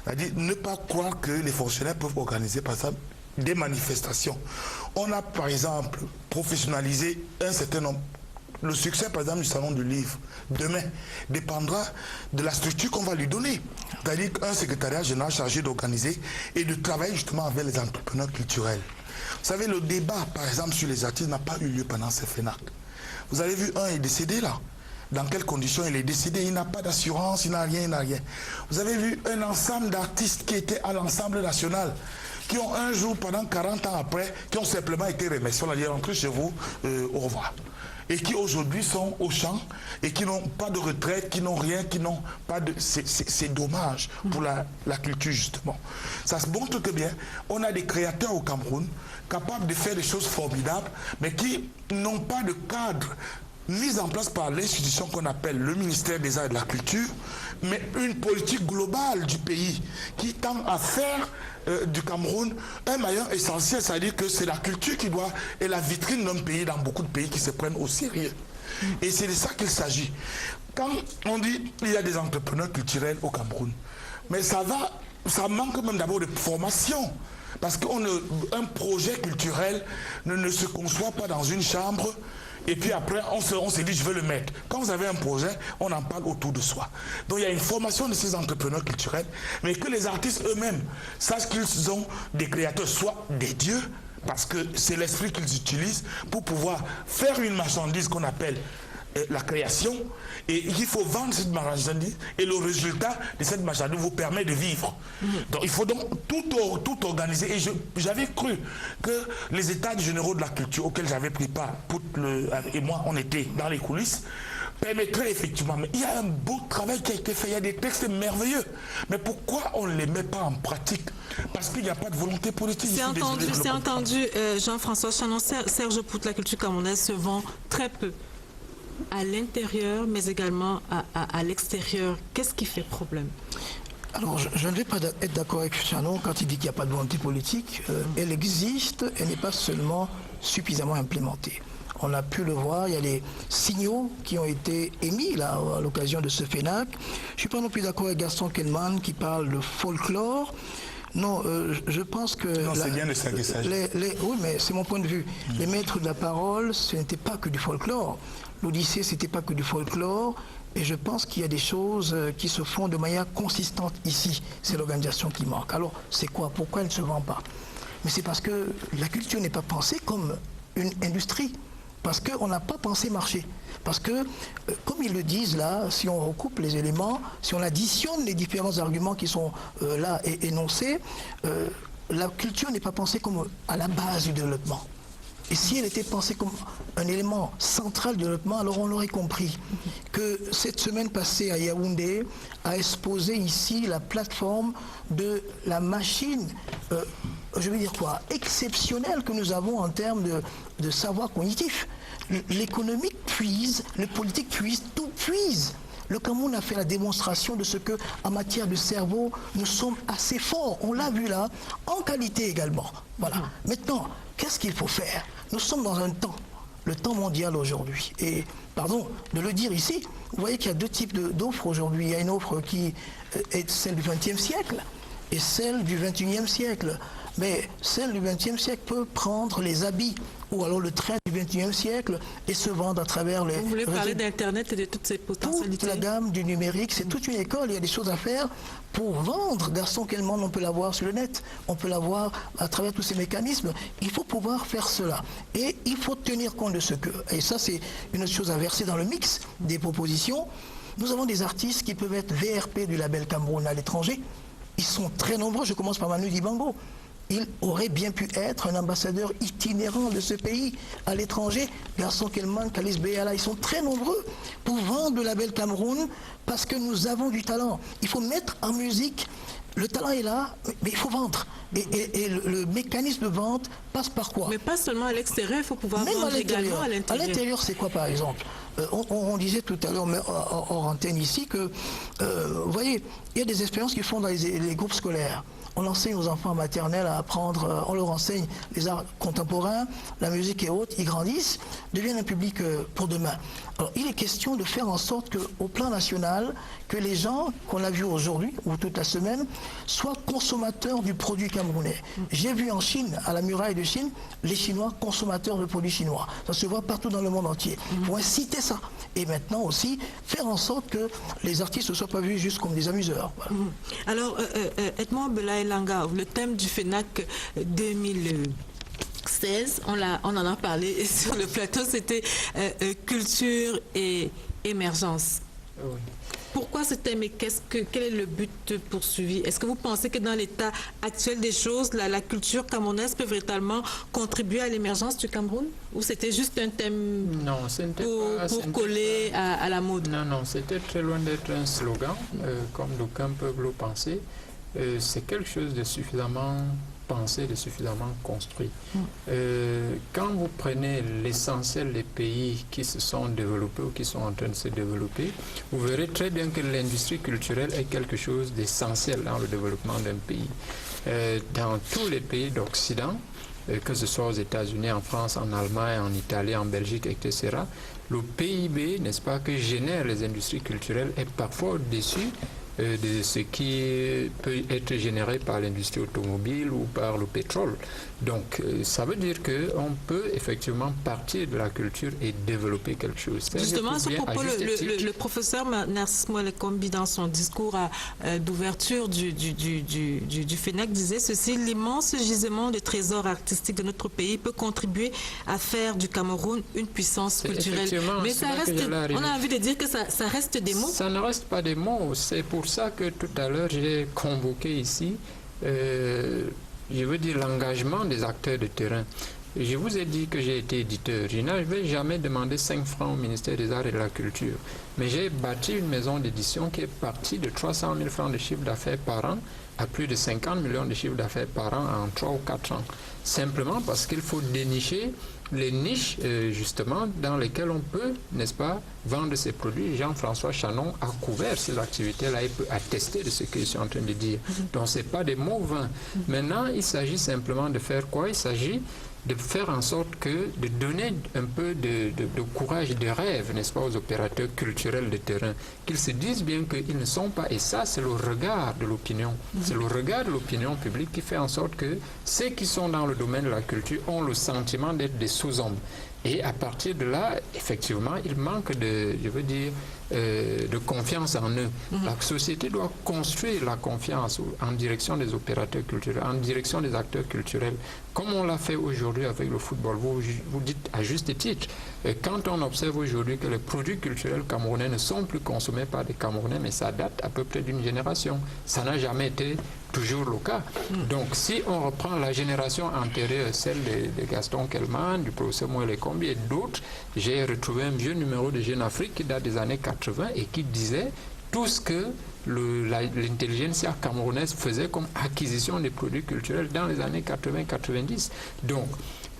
C'est-à-dire ne pas croire que les fonctionnaires peuvent organiser par exemple des manifestations. On a par exemple professionnalisé un certain nombre. Le succès par exemple du salon du livre demain dépendra de la structure qu'on va lui donner. C'est-à-dire qu'un secrétariat général chargé d'organiser et de travailler justement avec les entrepreneurs culturels. Vous savez, le débat par exemple sur les artistes n'a pas eu lieu pendant ces FENAC. Vous avez vu, un est décédé là. Dans quelles conditions il est décédé? Il n'a pas d'assurance, il n'a rien, il n'a rien. Vous avez vu un ensemble d'artistes qui étaient à l'Ensemble national, qui ont un jour, pendant 40 ans après, qui ont simplement été remerciés. On a dit rentrez chez vous, au revoir. Et qui aujourd'hui sont au champ et qui n'ont pas de retraite, qui n'ont rien, qui n'ont pas de... C'est dommage pour la culture, justement. Ça se montre que bien, on a des créateurs au Cameroun capables de faire des choses formidables, mais qui n'ont pas de cadre mise en place par l'institution qu'on appelle le ministère des Arts et de la Culture, mais une politique globale du pays qui tend à faire du Cameroun un maillon essentiel, c'est-à-dire que c'est la culture qui doit être la vitrine d'un pays, dans beaucoup de pays qui se prennent au sérieux. Et c'est de ça qu'il s'agit. Quand on dit qu'il y a des entrepreneurs culturels au Cameroun, mais ça manque même d'abord de formation. Parce qu'un projet culturel ne se conçoit pas dans une chambre et puis après on se dit je veux le mettre. Quand vous avez un projet, on en parle autour de soi. Donc il y a une formation de ces entrepreneurs culturels, mais que les artistes eux-mêmes sachent qu'ils ont des créateurs, soit des dieux, parce que c'est l'esprit qu'ils utilisent pour pouvoir faire une marchandise qu'on appelle la création, et il faut vendre cette marchandise et le résultat de cette marchandise vous permet de vivre. Donc il faut donc tout organiser, et j'avais cru que les états généraux de la culture auxquels j'avais pris part, et moi on était dans les coulisses, permettrait effectivement, mais il y a un beau travail qui a été fait, il y a des textes merveilleux, mais pourquoi on ne les met pas en pratique? Parce qu'il n'y a pas de volonté politique. C'est entendu, Jean-François Chanon, Serge Poutre, la culture camerounaise se vend très peu à l'intérieur, mais également à l'extérieur. Qu'est-ce qui fait problème? Alors, je ne vais pas être d'accord avec Chanon quand il dit qu'il n'y a pas de volonté politique. Elle existe, elle n'est pas seulement suffisamment implémentée. On a pu le voir, il y a des signaux qui ont été émis là, à l'occasion de ce FENAC. Je ne suis pas non plus d'accord avec Gaston Kellman qui parle de folklore. Non, je pense que... Non, c'est bien de ça qu'il s'agit. Oui, mais c'est mon point de vue. Les maîtres de la parole, ce n'était pas que du folklore. L'Odyssée, ce n'était pas que du folklore. Et je pense qu'il y a des choses qui se font de manière consistante ici. C'est l'organisation qui manque. Alors, c'est quoi? Pourquoi elle ne se vend pas? Mais c'est parce que la culture n'est pas pensée comme une industrie. Parce qu'on n'a pas pensé marché. Parce que, comme ils le disent là, si on recoupe les éléments, si on additionne les différents arguments qui sont là énoncés, la culture n'est pas pensée comme à la base du développement. Et si elle était pensée comme un élément central du développement, alors on l'aurait compris. Que cette semaine passée à Yaoundé a exposé ici la plateforme de la machine, je veux dire quoi, exceptionnelle que nous avons en termes de savoir cognitif. L'économique puise, le politique puise, tout puise. Le Cameroun a fait la démonstration de ce que, en matière de cerveau, nous sommes assez forts. On l'a vu là, en qualité également. Voilà. Maintenant, qu'est-ce qu'il faut faire? Nous sommes dans un temps, le temps mondial aujourd'hui. Et, pardon de le dire ici, vous voyez qu'il y a deux types d'offres aujourd'hui. Il y a une offre qui est celle du XXe siècle et celle du XXIe siècle. Mais celle du XXe siècle peut prendre les habits ou alors le train du XXIe siècle et se vendre à travers les... Vous voulez parler d'Internet et de toutes ces potentialités? Toute la gamme du numérique, c'est toute une école. Il y a des choses à faire pour vendre. Gaston Kellman, on peut l'avoir sur le net, on peut l'avoir à travers tous ces mécanismes. Il faut pouvoir faire cela. Et il faut tenir compte de ce que... Et ça, c'est une chose à verser dans le mix des propositions. Nous avons des artistes qui peuvent être VRP du label Cameroun à l'étranger. Ils sont très nombreux. Je commence par Manu Dibango. Il aurait bien pu être un ambassadeur itinérant de ce pays à l'étranger. Gaston Kellman, Kalis Beyala, ils sont très nombreux pour vendre le label Cameroun parce que nous avons du talent. Il faut mettre en musique, le talent est là, mais il faut vendre. Et le mécanisme de vente passe par quoi? Mais pas seulement à l'extérieur, il faut pouvoir vendre également à l'intérieur. À l'intérieur, c'est quoi par exemple? On disait tout à l'heure, hors antenne ici, que, vous voyez, il y a des expériences qu'ils font dans les groupes scolaires. On enseigne aux enfants maternels à apprendre, on leur enseigne les arts contemporains, la musique et autres, ils grandissent, deviennent un public pour demain. Alors il est question de faire en sorte qu'au plan national, que les gens qu'on a vus aujourd'hui, ou toute la semaine, soient consommateurs du produit camerounais. J'ai vu en Chine, à la muraille de Chine, les Chinois consommateurs de produits chinois. Ça se voit partout dans le monde entier. Il faut inciter ça. Et maintenant aussi, faire en sorte que les artistes ne soient pas vus juste comme des amuseurs. Voilà. Alors, Edmond Belaïlanga, le thème du FENAC 2016, on en a parlé sur le plateau, c'était culture et émergence. Oui. Pourquoi ce thème et quel est le but poursuivi? Est-ce que vous pensez que dans l'état actuel des choses, la culture camerounaise peut véritablement contribuer à l'émergence du Cameroun? Ou c'était juste un thème pour coller à la mode? Non, c'était très loin d'être un slogan, comme d'aucuns peuvent le penser. C'est quelque chose de suffisamment pensé, de suffisamment construit. Quand vous prenez l'essentiel des pays qui se sont développés ou qui sont en train de se développer, vous verrez très bien que l'industrie culturelle est quelque chose d'essentiel dans le développement d'un pays. Dans tous les pays d'Occident, que ce soit aux États-Unis, en France, en Allemagne, en Italie, en Belgique, etc., le PIB, n'est-ce pas, que génèrent les industries culturelles est parfois au-dessus de ce qui peut être généré par l'industrie automobile ou par le pétrole. Donc, ça veut dire qu'on peut effectivement partir de la culture et développer quelque chose. Justement, à ce propos, le professeur Narcisse Mouelekombi, dans son discours d'ouverture du FENAC, disait ceci: l'immense gisement de trésors artistiques de notre pays peut contribuer à faire du Cameroun une puissance culturelle. Mais ça reste, on a envie de dire que ça reste des mots. Ça ne reste pas des mots. C'est pour ça que tout à l'heure, j'ai convoqué ici, je veux dire, l'engagement des acteurs de terrain. Je vous ai dit que j'ai été éditeur. Je n'avais jamais demandé 5 francs au ministère des Arts et de la Culture. Mais j'ai bâti une maison d'édition qui est partie de 300 000 francs de chiffre d'affaires par an à plus de 50 millions de chiffre d'affaires par an en 3 ou 4 ans. Simplement parce qu'il faut dénicher les niches, justement, dans lesquelles on peut, n'est-ce pas, vendre ses produits. Jean-François Chanon a couvert ces activités-là et peut attester de ce que je suis en train de dire. Donc, ce n'est pas des mots vains. Maintenant, il s'agit simplement de faire quoi? Il s'agit de faire en sorte de donner un peu de courage et de rêve, n'est-ce pas, aux opérateurs culturels de terrain, qu'ils se disent bien qu'ils ne sont pas, et ça c'est le regard de l'opinion, c'est le regard de l'opinion publique qui fait en sorte que ceux qui sont dans le domaine de la culture ont le sentiment d'être des sous-hommes. Et à partir de là, effectivement, il manque de confiance en eux. La société doit construire la confiance en direction des opérateurs culturels, en direction des acteurs culturels, comme on l'a fait aujourd'hui avec le football. Vous dites à juste titre, quand on observe aujourd'hui que les produits culturels camerounais ne sont plus consommés par des Camerounais, mais ça date à peu près d'une génération. Ça n'a jamais été toujours le cas. Donc, si on reprend la génération antérieure, celle de Gaston Kelman, du professeur Mouelekombi et d'autres, j'ai retrouvé un vieux numéro de Jeune Afrique qui date des années 80 et qui disait tout ce que l'intelligentsia camerounaise faisait comme acquisition des produits culturels dans les années 80-90. Donc,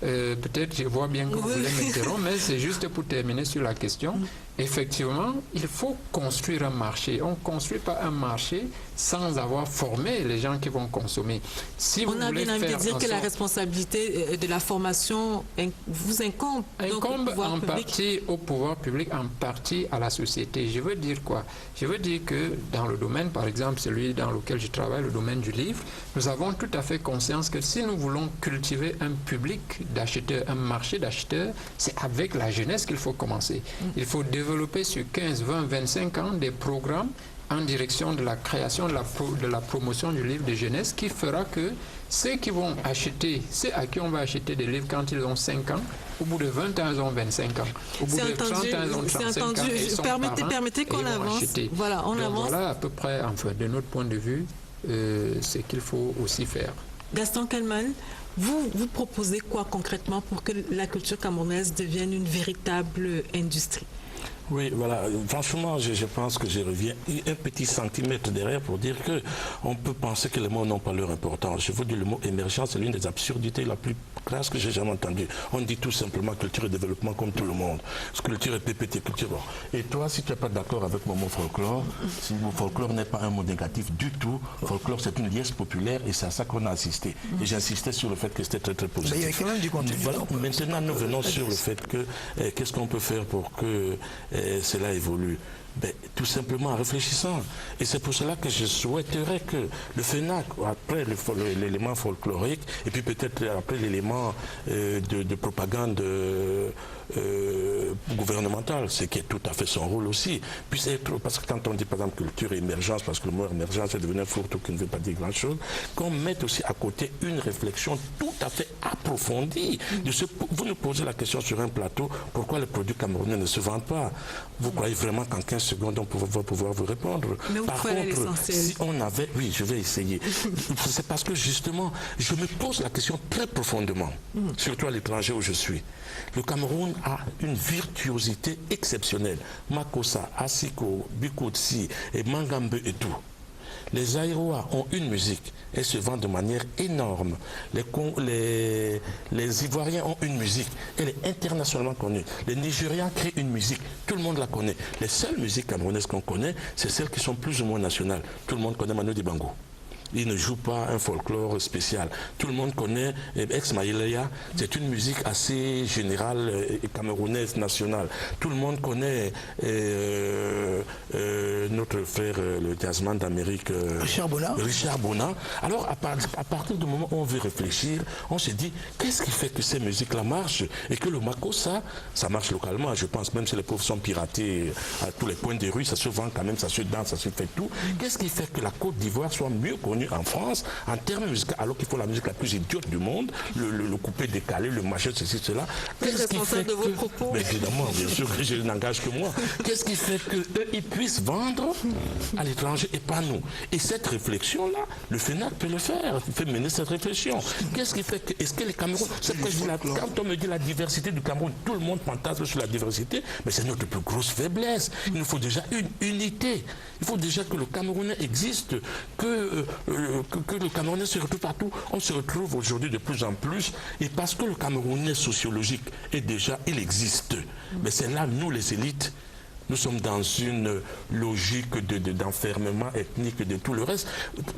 peut-être je vois bien que vous voulez m'interrompre, mais c'est juste pour terminer sur la question. Effectivement, il faut construire un marché. On ne construit pas un marché sans avoir formé les gens qui vont consommer. Si on a bien envie de dire que la responsabilité de la formation vous incombe. Incombe en partie au pouvoir public, en partie à la société. Je veux dire quoi? Je veux dire que dans le domaine, par exemple, celui dans lequel je travaille, le domaine du livre, nous avons tout à fait conscience que si nous voulons cultiver un public d'acheteurs, un marché d'acheteurs, c'est avec la jeunesse qu'il faut commencer. Il faut développer sur 15, 20, 25 ans des programmes en direction de la création, de la promotion du livre de jeunesse qui fera que ceux qui vont acheter, ceux à qui on va acheter des livres quand ils ont 5 ans, au bout de 20 ans, ils ont 25 ans. Au bout de 30 ans, ils ont 35 ans. Et ils sont permettez qu'on avance. Voilà, on avance. Voilà à peu près, enfin, de notre point de vue, ce qu'il faut aussi faire. Gaston Kelman, vous proposez quoi concrètement pour que la culture camerounaise devienne une véritable industrie? Oui, voilà. Franchement, je pense que je reviens un petit centimètre derrière pour dire que on peut penser que les mots n'ont pas leur importance. Je vous dis, le mot émergence, c'est l'une des absurdités la plus crasse que j'ai jamais entendue. On dit tout simplement culture et développement comme tout le monde. Culture et PPT, culture. Et toi, si tu n'es pas d'accord avec mon mot folklore, si le mot folklore n'est pas un mot négatif du tout, folklore c'est une liesse populaire et c'est à ça qu'on a assisté. Et j'insistais sur le fait que c'était très très positif. Mais il y a quand même du contenu. Voilà. Maintenant, nous venons sur le fait que qu'est-ce qu'on peut faire pour que cela évolue. Tout simplement en réfléchissant. Et c'est pour cela que je souhaiterais que le FENAC, après l'élément folklorique, et puis peut-être après l'élément de propagande gouvernementale, ce qui est tout à fait son rôle aussi, puisse être, parce que quand on dit par exemple culture et émergence, parce que le mot émergence est devenu un fourre-tout qui ne veut pas dire grand-chose, qu'on mette aussi à côté une réflexion tout à fait approfondie. Vous nous posez la question sur un plateau, pourquoi les produits camerounais ne se vendent pas? Vous croyez vraiment qu'en 15 secondes, on va pouvoir vous répondre. Mais vous Par pouvez aller à contre, l'essentiel. si on avait... Oui, je vais essayer. C'est parce que justement, je me pose la question très profondément, surtout à l'étranger où je suis. Le Cameroun a une virtuosité exceptionnelle. Makossa, Asiko, Bikotsi et Mangambe et tout. Les Aïrois ont une musique et se vendent de manière énorme. Les Ivoiriens ont une musique, elle est internationalement connue. Les Nigérians créent une musique, tout le monde la connaît. Les seules musiques camerounaises qu'on connaît, c'est celles qui sont plus ou moins nationales. Tout le monde connaît Manu Dibango. Il ne joue pas un folklore spécial. Tout le monde connaît Ex Maïleya, c'est une musique assez générale et camerounaise nationale. Tout le monde connaît notre frère, le jazzman d'Amérique, Richard Bona. Alors, à partir du moment où on veut réfléchir, on se dit, qu'est-ce qui fait que ces musiques-là marchent et que le Makossa, ça marche localement. Je pense même si les pauvres sont piratés à tous les coins des rues, ça se vend quand même, ça se danse, ça se fait tout. Qu'est-ce qui fait que la Côte d'Ivoire soit mieux connue en France en termes musicaux, alors qu'il faut la musique la plus idiote du monde, le coupé décalé, le machin, ceci, cela. Qu'est-ce qui fait de vos propos. Mais évidemment, bien sûr que je n'engage que moi. Qu'est-ce qui fait qu'eux, ils puissent vendre à l'étranger et pas nous? Et cette réflexion-là, le FENAC peut le faire, il peut mener cette réflexion. Qu'est-ce qui fait que, est-ce que les Cameroun, c'est que je dis quand on me dit la diversité du Cameroun, tout le monde fantasme sur la diversité, mais c'est notre plus grosse faiblesse. Il nous faut déjà une unité. Il faut déjà que le Camerounais existe, que le Camerounais se retrouve partout. On se retrouve aujourd'hui de plus en plus, et parce que le Camerounais sociologique est déjà, il existe. Mais c'est là, nous les élites, nous sommes dans une logique d'enfermement ethnique de tout le reste.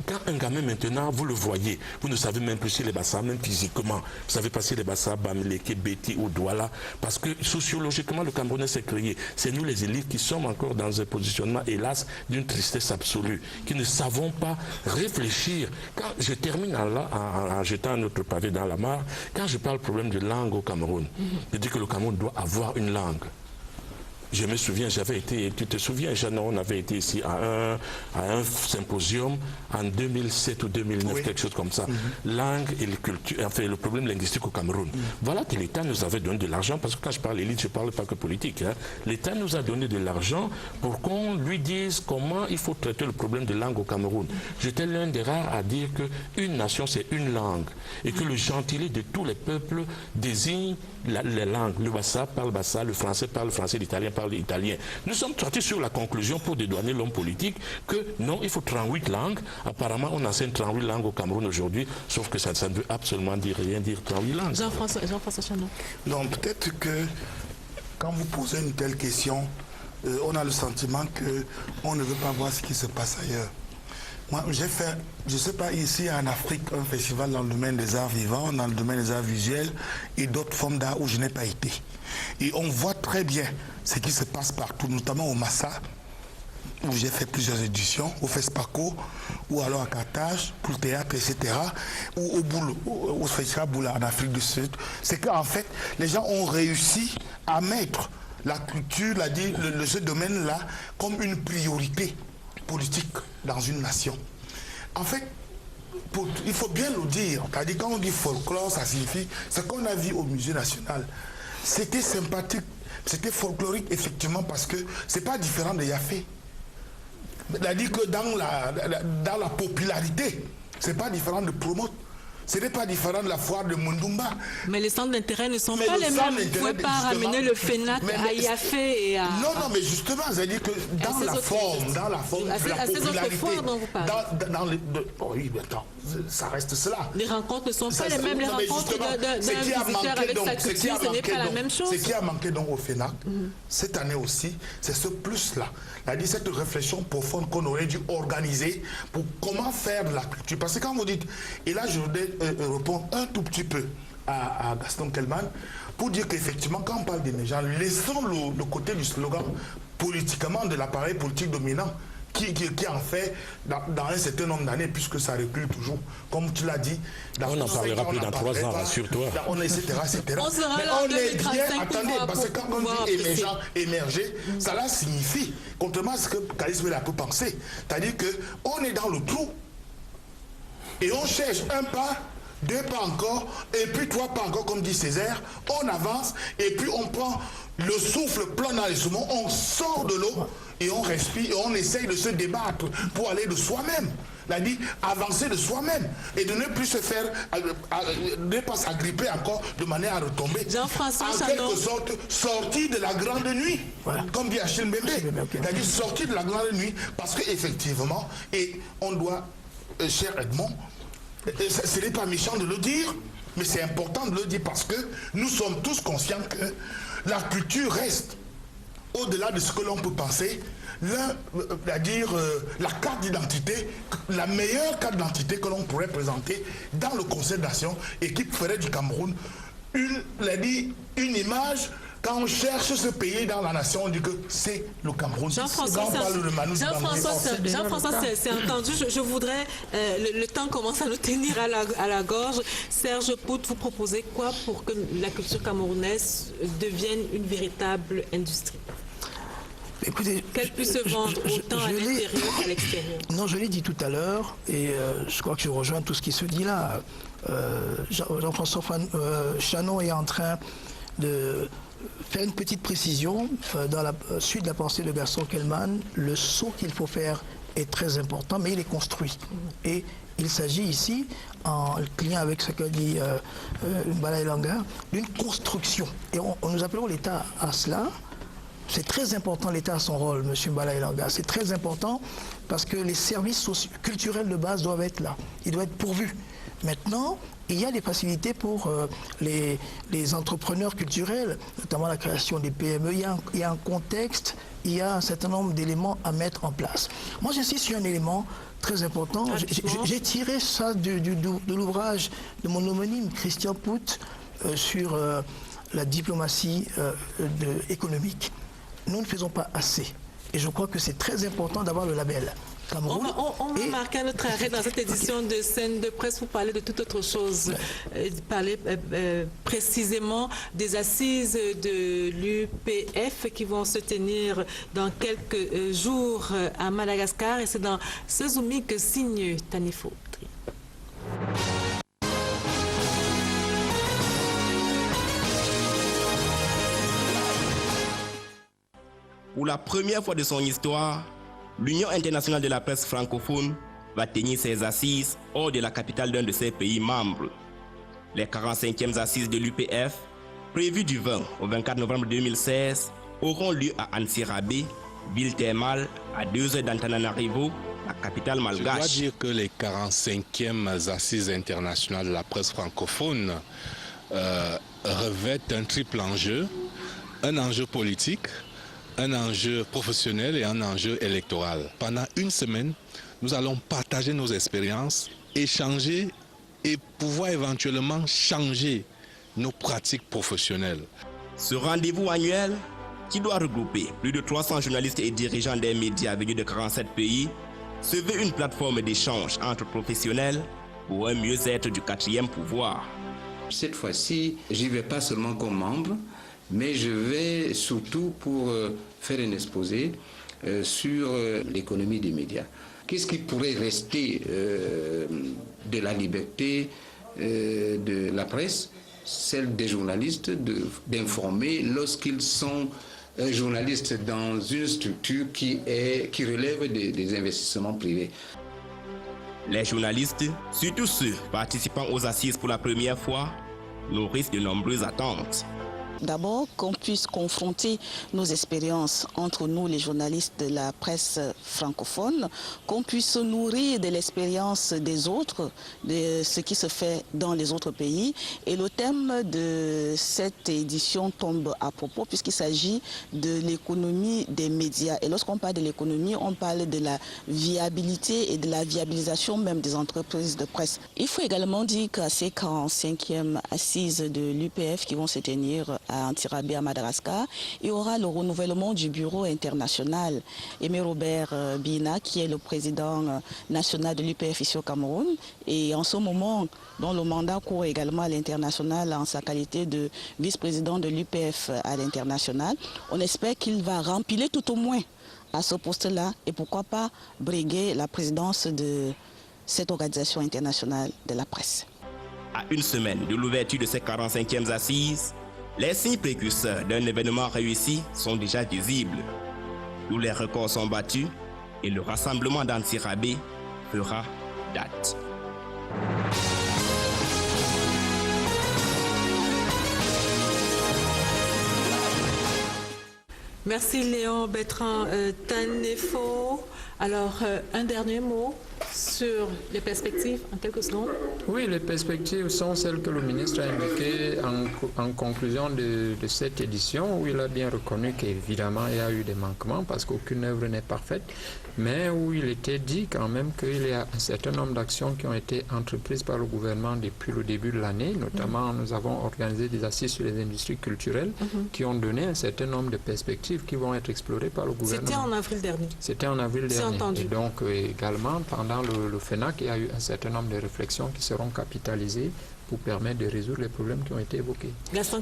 Quand un gamin maintenant, vous le voyez, vous ne savez même plus si les Bassa, même physiquement, vous savez pas si les Bassa, Bamileke, Beti ou Douala, parce que sociologiquement, le Camerounais s'est créé. C'est nous les élites qui sommes encore dans un positionnement, hélas, d'une tristesse absolue, qui ne savons pas réfléchir. Quand je termine en jetant un autre pavé dans la mare, quand je parle problème de langue au Cameroun, je dis que le Cameroun doit avoir une langue. Je me souviens, j'avais été, tu te souviens, Jeanne, on avait été ici à un symposium en 2007 ou 2009, oui. Quelque chose comme ça. Langue et culture, enfin le problème linguistique au Cameroun. Voilà que l'État nous avait donné de l'argent, parce que quand je parle élite, je ne parle pas que politique. Hein. L'État nous a donné de l'argent pour qu'on lui dise comment il faut traiter le problème de langue au Cameroun. J'étais l'un des rares à dire qu'une nation, c'est une langue, et que le gentilé de tous les peuples désigne les langues. Le Bassa parle Bassa, le français parle français, l'italien parle italien. Nous sommes sortis sur la conclusion pour dédouaner l'homme politique que non, il faut 38 langues. Apparemment, on enseigne 38 langues au Cameroun aujourd'hui, sauf que ça ne veut absolument rien dire 38 langues. Jean-François Chanon. Donc peut-être que quand vous posez une telle question, on a le sentiment qu'on ne veut pas voir ce qui se passe ailleurs. Moi, j'ai fait, je ne sais pas, ici en Afrique, un festival dans le domaine des arts vivants, dans le domaine des arts visuels et d'autres formes d'art où je n'ai pas été. Et on voit très bien ce qui se passe partout, notamment au Massa, où j'ai fait plusieurs éditions, au FESPACO, ou alors à Carthage, pour le théâtre, etc., ou au Boulou, au Festival Boula en Afrique du Sud. C'est qu'en fait, les gens ont réussi à mettre la culture, ce domaine-là, comme une priorité politique dans une nation. En fait, il faut bien le dire, c'est-à-dire quand on dit folklore, ça signifie ce qu'on a vu au Musée national. C'était sympathique, c'était folklorique effectivement parce que c'est pas différent de Yafé. C'est-à-dire que dans la popularité, c'est pas différent de Promote. Ce n'est pas différent de la foire de Mundumba. Mais les centres d'intérêt ne sont pas les mêmes. Vous ne pouvez pas ramener le FENAC à Yafé et à... Non, mais justement, c'est-à-dire que dans la forme de la popularité... Foires dont vous parlez. Oui, mais attends, ça reste cela. Les rencontres ne sont pas les mêmes. Les rencontres d'un visiteur avec sa culture, ce n'est pas la même chose. Ce qui a manqué donc au FENAC, cette année aussi, c'est ce plus-là. C'est-à-dire cette réflexion profonde qu'on aurait dû organiser pour comment faire de la culture. Parce que quand vous dites... Et là, je voudrais répondre un tout petit peu à Gaston Kelman pour dire qu'effectivement, quand on parle d'émergence, laissons le côté du slogan politiquement de l'appareil politique dominant qui en fait dans un certain nombre d'années, puisque ça recule toujours, comme tu l'as dit. On n'en parlera plus dans 3 ans, rassure-toi. Etc. On sera là en 2035 attendez, parce que quand on dit émerger, ça là signifie, contrairement à ce que Kalice Vela peut penser, c'est-à-dire qu'on est dans le trou et on cherche un pas 2 pas encore, et puis 3 pas encore, comme dit Césaire, on avance, et puis on prend le souffle plein dans les poumons, on sort de l'eau, et on respire, et on essaye de se débattre pour aller de soi-même. C'est-à-dire avancer de soi-même et de ne plus se faire, ne pas s'agripper encore de manière à retomber. Jean-François en Chanon. quelque sorte, sortir de la grande nuit, voilà. Comme dit Achille Mbembe. C'est-à-dire sortir de la grande nuit, parce qu'effectivement, et on doit, cher Edmond, ce n'est pas méchant de le dire, mais c'est important de le dire parce que nous sommes tous conscients que la culture reste, au-delà de ce que l'on peut penser, c'est-à-dire la carte d'identité, la meilleure carte d'identité que l'on pourrait présenter dans le Conseil de Nation et qui ferait du Cameroun une image. Quand on cherche ce pays dans la nation, on dit que c'est le Cameroun. Jean-François, c'est entendu. Je voudrais, le temps commence à nous tenir à la gorge. Serge Pout, vous proposez quoi pour que la culture camerounaise devienne une véritable industrie? Écoutez, qu'elle puisse se vendre autant à l'intérieur qu'à l'extérieur. Non, je l'ai dit tout à l'heure, et je crois que je rejoins tout ce qui se dit là. Jean-François Chanon est en train de faire une petite précision dans la suite de la pensée de Gaston Kelman. Le saut qu'il faut faire est très important, mais il est construit. Et il s'agit ici, en lien avec ce que dit Mbala Elanga, d'une construction. Et nous appelons l'État à cela. C'est très important, l'État a son rôle, M. Mbala Elanga. C'est très important parce que les services culturels de base doivent être là. Ils doivent être pourvus. Maintenant, il y a des facilités pour les entrepreneurs culturels, notamment la création des PME. Il y a un contexte, il y a un certain nombre d'éléments à mettre en place. Moi, j'insiste sur un élément très important. J'ai tiré ça de l'ouvrage de mon homonyme, Christian Pout, sur la diplomatie économique. Nous ne faisons pas assez. Et je crois que c'est très important d'avoir le label Cameroun. On va marquer notre arrêt dans cette édition de Scène de Presse pour parler de toute autre chose. Parler précisément des assises de l'UPF qui vont se tenir dans quelques jours à Madagascar. Et c'est dans ce Zoumi que signe Tanifo. Pour la première fois de son histoire, l'Union internationale de la presse francophone va tenir ses assises hors de la capitale d'un de ses pays membres. Les 45e assises de l'UPF, prévues du 20 au 24 novembre 2016, auront lieu à Antsirabe, ville thermale, à 2 heures d'Antananarivo, la capitale malgache. Je dois dire que les 45e assises internationales de la presse francophone revêtent un triple enjeu, un enjeu politique, un enjeu professionnel et un enjeu électoral. Pendant une semaine, nous allons partager nos expériences, échanger et pouvoir éventuellement changer nos pratiques professionnelles. Ce rendez-vous annuel, qui doit regrouper plus de 300 journalistes et dirigeants des médias venus de 47 pays, se veut une plateforme d'échange entre professionnels pour un mieux-être du 4e pouvoir. Cette fois-ci, j'y vais pas seulement comme membre, mais je vais surtout pour faire un exposé sur l'économie des médias. Qu'est-ce qui pourrait rester de la liberté de la presse, celle des journalistes, d'informer lorsqu'ils sont journalistes dans une structure qui relève des investissements privés. Les journalistes, surtout ceux participant aux assises pour la première fois, nourrissent de nombreuses attentes. D'abord, qu'on puisse confronter nos expériences entre nous, les journalistes de la presse francophone, qu'on puisse se nourrir de l'expérience des autres, de ce qui se fait dans les autres pays. Et le thème de cette édition tombe à propos puisqu'il s'agit de l'économie des médias. Et lorsqu'on parle de l'économie, on parle de la viabilité et de la viabilisation même des entreprises de presse. Il faut également dire qu'à ces 45e assises de l'UPF qui vont se tenir à Antsirabe à Madagascar, il y aura le renouvellement du bureau international. Aimé Robert Bina, qui est le président national de l'UPF ici au Cameroun, et en ce moment, dont le mandat court également à l'international en sa qualité de vice-président de l'UPF à l'international, on espère qu'il va remplir tout au moins à ce poste-là et pourquoi pas briguer la présidence de cette organisation internationale de la presse. À une semaine de l'ouverture de ces 45e assises, les signes précurseurs d'un événement réussi sont déjà visibles. Tous les records sont battus et le rassemblement d'Antsirabé fera date. Merci Léon Bertrand Tanefo. Alors, un dernier mot sur les perspectives en quelques secondes. Oui, les perspectives sont celles que le ministre a indiquées en conclusion de cette édition, où il a bien reconnu qu'évidemment il y a eu des manquements parce qu'aucune œuvre n'est parfaite, mais où il était dit quand même qu'il y a un certain nombre d'actions qui ont été entreprises par le gouvernement depuis le début de l'année. Notamment, nous avons organisé des assises sur les industries culturelles qui ont donné un certain nombre de perspectives qui vont être explorées par le gouvernement. C'était en avril dernier. C'était en avril dernier. Entendu. Et donc également, pendant le FENAC, il y a eu un certain nombre de réflexions qui seront capitalisées pour permettre de résoudre les problèmes qui ont été évoqués.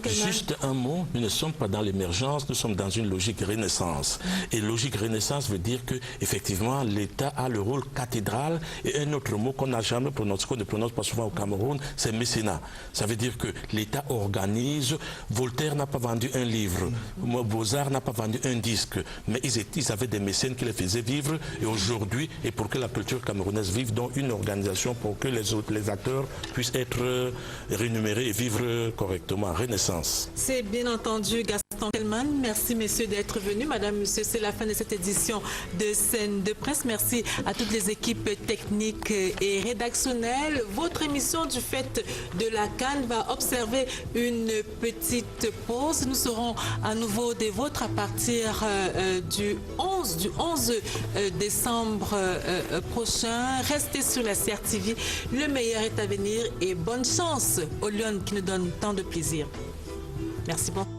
Juste un mot, nous ne sommes pas dans l'émergence, nous sommes dans une logique renaissance. Et logique renaissance veut dire que effectivement l'État a le rôle cathédral, et un autre mot qu'on n'a jamais prononcé, qu'on ne prononce pas souvent au Cameroun, c'est mécénat. Ça veut dire que l'État organise. Voltaire n'a pas vendu un livre, Beaux-Arts n'a pas vendu un disque, mais ils avaient des mécènes qui les faisaient vivre, et aujourd'hui, et pour que la culture camerounaise vive, dans une organisation pour que les acteurs puissent être rémunérés et vivre correctement. Renaissance. C'est bien entendu Gaston Kelman. Merci messieurs d'être venus. Madame, monsieur, c'est la fin de cette édition de Scène de Presse. Merci à toutes les équipes techniques et rédactionnelles. Votre émission du fait de la Cannes va observer une petite pause. Nous serons à nouveau des vôtres à partir du 11 décembre prochain. Restez sur la CRTV. Le meilleur est à venir et bonne chance aux Lyon qui nous donnent tant de plaisir. Merci beaucoup.